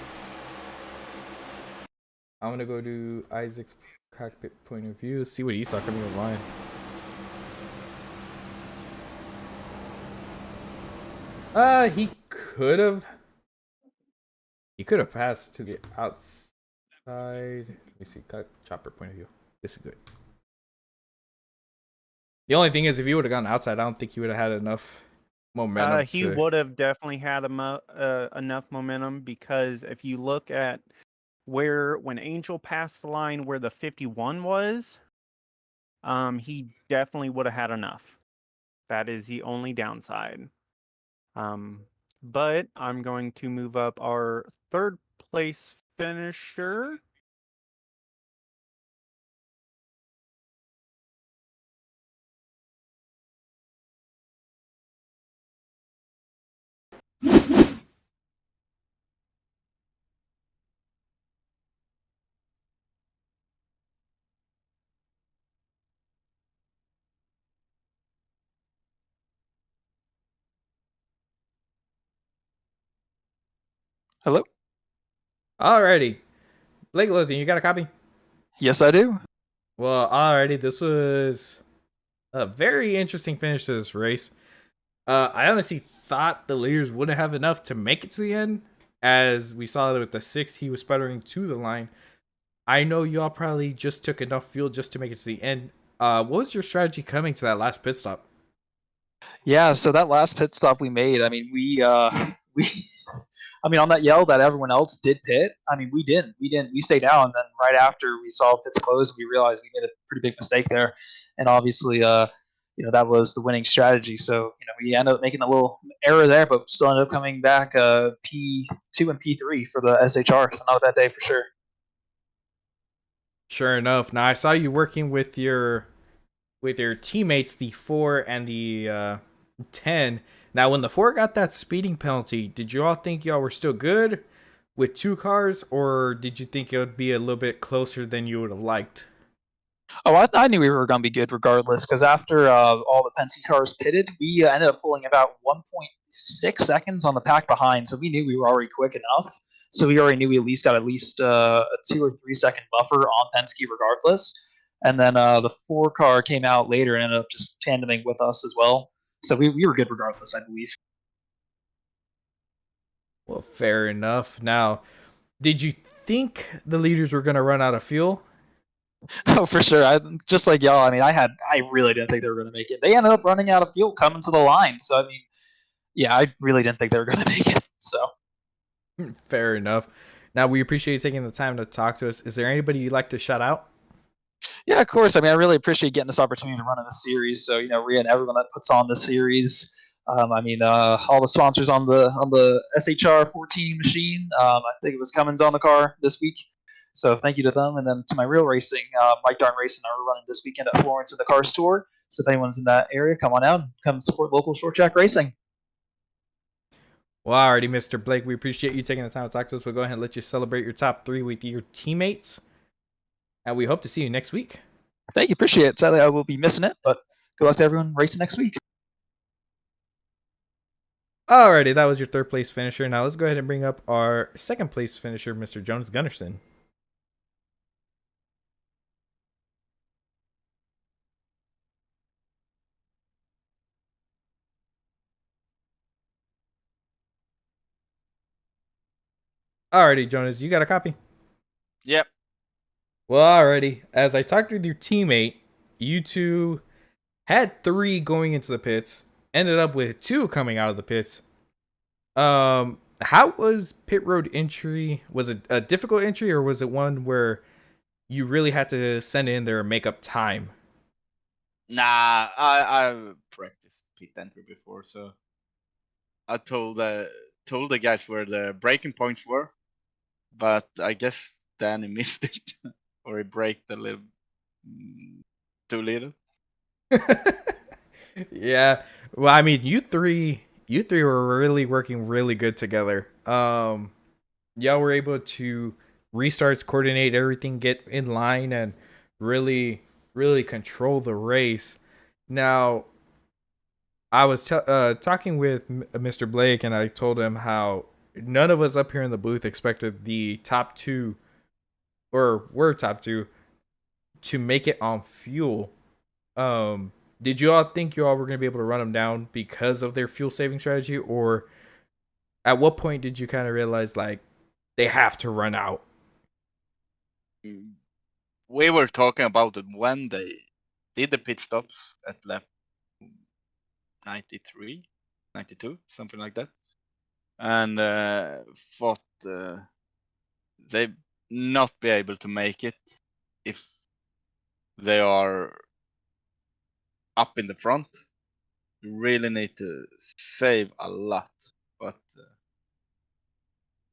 I'm going to go to Isaac's cockpit point of view. See what he saw coming in line. He could have. He could have passed to the outside. Let me see. Chopper point of view. This is good. The only thing is, if he would have gone outside, I don't think he would have had enough momentum. He would have definitely had enough momentum because if you look at when Angel passed the line where the 51 was, he definitely would have had enough. That is the only downside. But I'm going to move up our 3rd place finisher. Hello? Alrighty. Blake Lothian, you got a copy? Yes, I do. Well, alrighty. This was a very interesting finish to this race. I honestly thought the leaders wouldn't have enough to make it to the end. As we saw with the 6, he was sputtering to the line. I know y'all probably just took enough fuel just to make it to the end. What was your strategy coming to that last pit stop? Yeah, so that last pit stop we made, I mean, we I mean, on that yell that everyone else did pit, I mean, we didn't. We stayed down, and then right after we saw pits close, we realized we made a pretty big mistake there. And obviously, that was the winning strategy. So we ended up making a little error there, but still ended up coming back P2 and P3 for the SHR. So not a bad day for sure. Sure enough. Now I saw you working with your teammates, the 4 and the 10. Now when the 4 got that speeding penalty, did you all think y'all were still good with 2 cars, or did you think it would be a little bit closer than you would have liked? Oh, I knew we were going to be good regardless, because after all the Penske cars pitted, we ended up pulling about 1.6 seconds on the pack behind, so we knew we were already quick enough. So we already knew we got at least a 2 or 3 second buffer on Penske regardless. And then the 4 car came out later and ended up just tandeming with us as well. So we were good regardless, I believe. Well, fair enough. Now, did you think the leaders were going to run out of fuel? Oh, for sure. Just like y'all, I really didn't think they were going to make it. They ended up running out of fuel coming to the line. So, yeah, I really didn't think they were going to make it. So, fair enough. Now, we appreciate you taking the time to talk to us. Is there anybody you'd like to shout out? Yeah, of course. I really appreciate getting this opportunity to run in the series. So, Rhea and everyone that puts on the series. All the sponsors on the SHR 14 machine. I think it was Cummins on the car this week. So thank you to them, and then to my real racing, Mike Darn Racing are running this weekend at Florence at the Cars Tour. So if anyone's in that area, come on out and come support local short track racing. Well, alrighty, Mr. Blake, we appreciate you taking the time to talk to us. We'll go ahead and let you celebrate your top 3 with your teammates, and we hope to see you next week. Thank you, appreciate it. Sadly, I will be missing it, but good luck to everyone racing next week. Alrighty, that was your 3rd place finisher. Now let's go ahead and bring up our 2nd place finisher, Mr. Jonas Gunnarsson. Alrighty, Jonas, you got a copy? Yep. Well, alrighty. As I talked with your teammate, you two had 3 going into the pits, ended up with 2 coming out of the pits. How was pit road entry? Was it a difficult entry, or was it one where you really had to send in there and make up time? Nah, I've practiced pit entry before, so I told the guys where the braking points were, but I guess Danny missed it, or he braked a little too little. Yeah. Well, you three were really working really good together. Y'all were able to restarts, coordinate everything, get in line, and really control the race. Now, I was talking with Mr. Blake, and I told him how none of us up here in the booth expected the top 2, or were top 2, to make it on fuel. Did you all think you all were going to be able to run them down because of their fuel saving strategy, or at what point did you kind of realize like they have to run out? We were talking about it when they did the pit stops at lap 93, 92, something like that, and thought they not be able to make it if they are up in the front. You really need to save a lot, but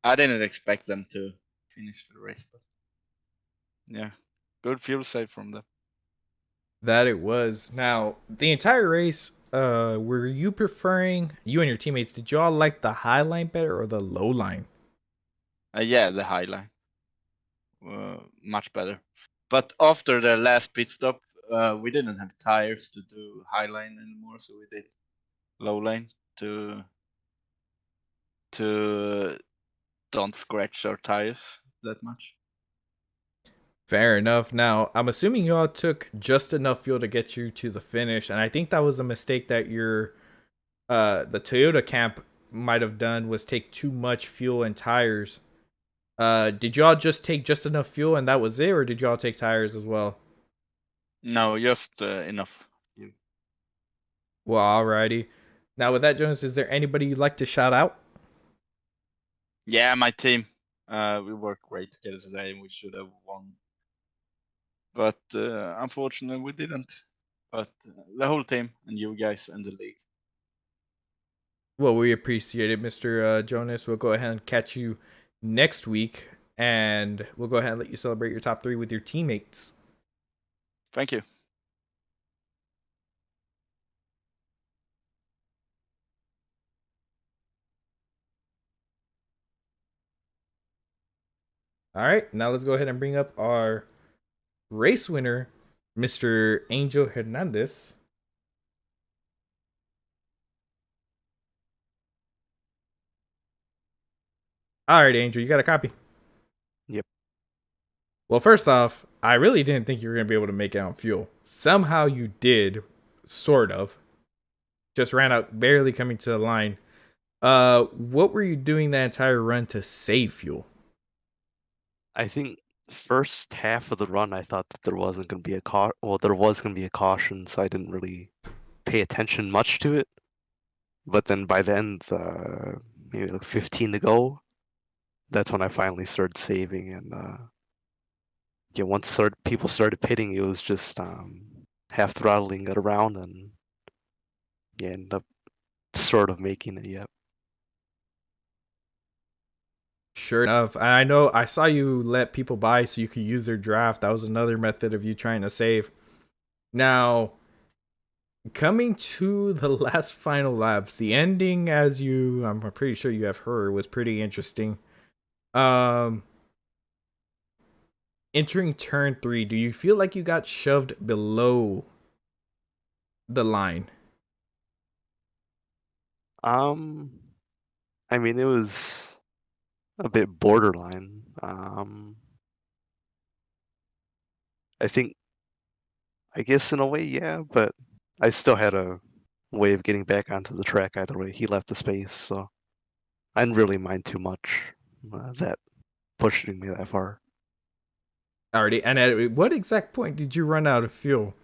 I didn't expect them to finish the race. But yeah, good fuel save from them. That it was. Now, the entire race, were you preferring, you and your teammates, did y'all like the high line better or the low line? Yeah, the high line. Much better. But after the last pit stop, we didn't have tires to do high line anymore, so we did low line to don't scratch our tires that much. Fair enough. Now, I'm assuming y'all took just enough fuel to get you to the finish, and I think that was a mistake that your the Toyota camp might have done, was take too much fuel and tires. Did y'all just take just enough fuel and that was it, or did y'all take tires as well? No, just enough. Well, alrighty. Now with that, Jonas, is there anybody you'd like to shout out? Yeah, my team. We worked great together today, and we should have won. But unfortunately, we didn't. but the whole team and you guys and the league. Well, we appreciate it, Mr. Jonas. We'll go ahead and catch you next week, and we'll go ahead and let you celebrate your top 3 with your teammates. Thank you. All right, now let's go ahead and bring up our race winner, Mr. Angel Hernandez. All right, Angel, you got a copy? Yep. Well, first off, I really didn't think you were going to be able to make it on fuel. Somehow you did, sort of. Just ran out, barely coming to the line. What were you doing that entire run to save fuel? I think first half of the run, I thought that there wasn't going to be there was going to be a caution, so I didn't really pay attention much to it. But then by the end, maybe like 15 to go, that's when I finally started saving. And yeah, once people started pitting, it was just half throttling it around, and yeah, ended up sort of making it. Yep. Sure enough. I know I saw you let people buy so you could use their draft. That was another method of you trying to save. Now, coming to the last final laps, the ending, as I'm pretty sure you have heard, was pretty interesting. Entering turn 3, do you feel like you got shoved below the line? I mean, it was a bit borderline. I guess in a way, yeah, but I still had a way of getting back onto the track either way. He left the space, so I didn't really mind too much that pushing me that far. Already. And at what exact point did you run out of fuel?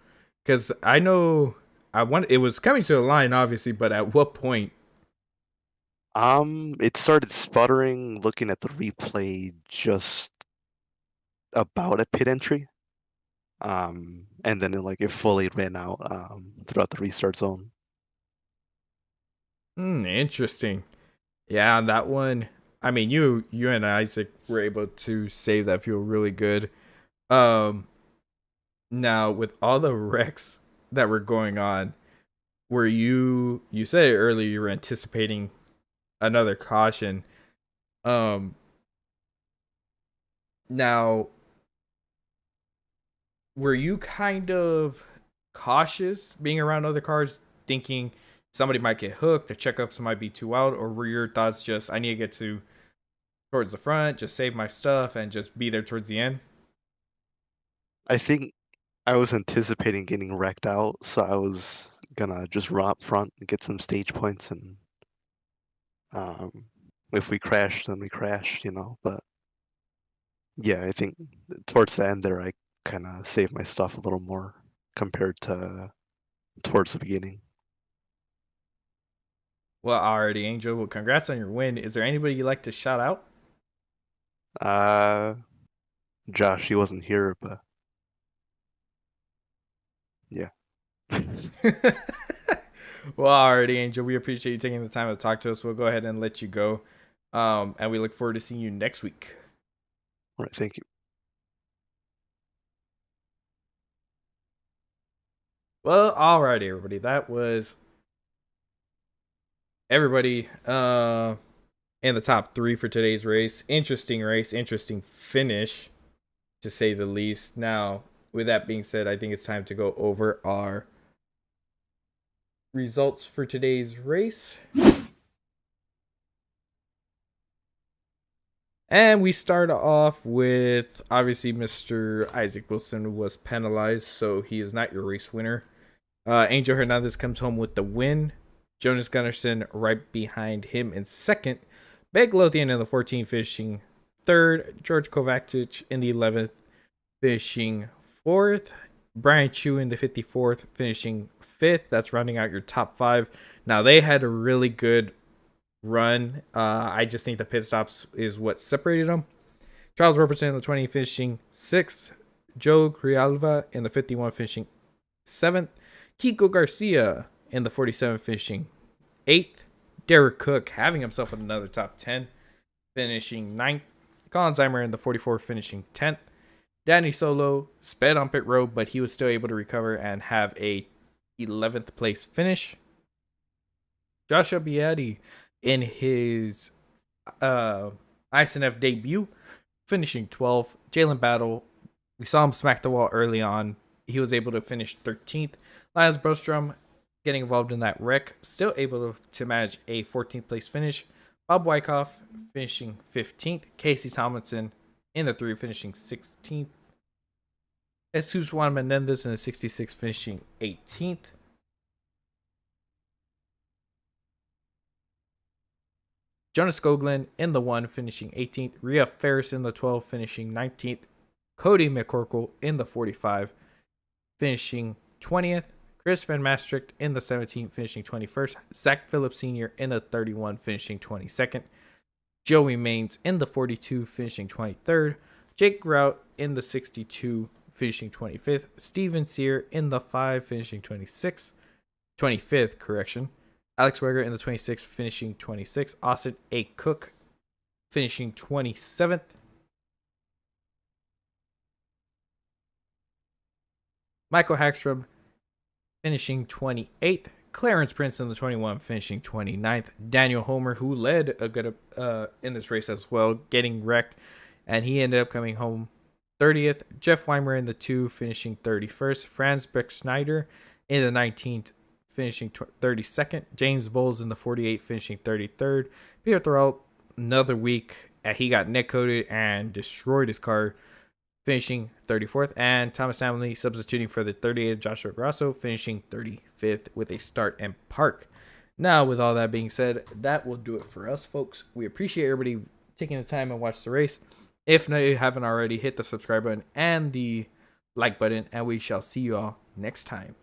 Because I know it was coming to the line, obviously, but at what point? It started sputtering looking at the replay just about at pit entry. And then it fully ran out throughout the restart zone. Interesting. Yeah, on that one, I mean, you and Isaac were able to save that fuel really good. Now with all the wrecks that were going on, were you said it earlier, you were anticipating another caution. Now, were you kind of cautious being around other cars, thinking somebody might get hooked, the checkups might be too out, or were your thoughts just, I need to get towards the front, just save my stuff, and just be there towards the end? I think I was anticipating getting wrecked out, so I was gonna just run up front and get some stage points, and if we crashed, then we crashed, But yeah, I think towards the end there, I kind of saved my stuff a little more compared to towards the beginning. Well, already, Angel. Well, congrats on your win. Is there anybody you'd like to shout out? Josh, he wasn't here, but yeah. Well, already, Angel. We appreciate you taking the time to talk to us. We'll go ahead and let you go. And we look forward to seeing you next week. All right, thank you. Well, alrighty, everybody. That was everybody in the top 3 for today's race. Interesting race, interesting finish, to say the least. Now, with that being said, I think it's time to go over our results for today's race. And we start off with, obviously, Mr. Isaac Wilson was penalized, so he is not your race winner. Angel Hernandez comes home with the win. Jonas Gunnarsson right behind him in second. Beg Lothian in the 14th finishing third. George Kovacic in the 11th finishing fourth. Brian Chu in the 54th finishing fifth. That's rounding out your top 5. Now, they had a really good run. I just think the pit stops is what separated them. Charles Robertson in the 20 finishing 6th. Joe Grijalva in the 51 finishing 7th. Kiko Garcia in the 47 finishing 8th. Derek Cook having himself another top 10, finishing 9th. Colin Zeimer in the 44 finishing 10th. Danny Solo sped on pit road, but he was still able to recover and have a 11th place finish. Joshua Beattie in his ISNF debut, finishing 12th. Jalen Battle, we saw him smack the wall early on. He was able to finish 13th. Linus Brostrom getting involved in that wreck, still able to manage a 14th place finish. Bob Wyckoff finishing 15th. Casey Tomlinson in the 3 finishing 16th. Jesus Juan Menendez in the 66 finishing 18th. Jonas Skoglund in the 1 finishing 18th. Rhea Ferris in the 12 finishing 19th. Cody McCorkle in the 45 finishing 20th. Chris Van Maastricht in the 17 finishing 21st. Zach Phillips Sr. in the 31 finishing 22nd. Joey Maines in the 42 finishing 23rd. Jake Grout in the 62 finishing 25th. Steven Sear in the 5 finishing 25th, correction. Alex Weger in the 26th finishing 26th. Austin A. Cook finishing 27th. Michael Hagstrom finishing 28th. Clarynce Prince in the 21 finishing 29th. Daniel Homer, who led a good in this race as well, getting wrecked, and he ended up coming home 30th. Jeff Weimer in the 2 finishing 31st. Franz Beck Schneider in the 19th finishing 32nd. James Bowles in the 48 finishing 33rd. Peter Thoreau, another week, he got neck coated and destroyed his car, finishing 34th. And Thomas Stanley substituting for the 38 Joshua Grosso, finishing 35th with a start and park. Now, with all that being said, that will do it for us, folks. We appreciate everybody taking the time and watch the race. If you haven't already, hit the subscribe button and the like button, and we shall see you all next time.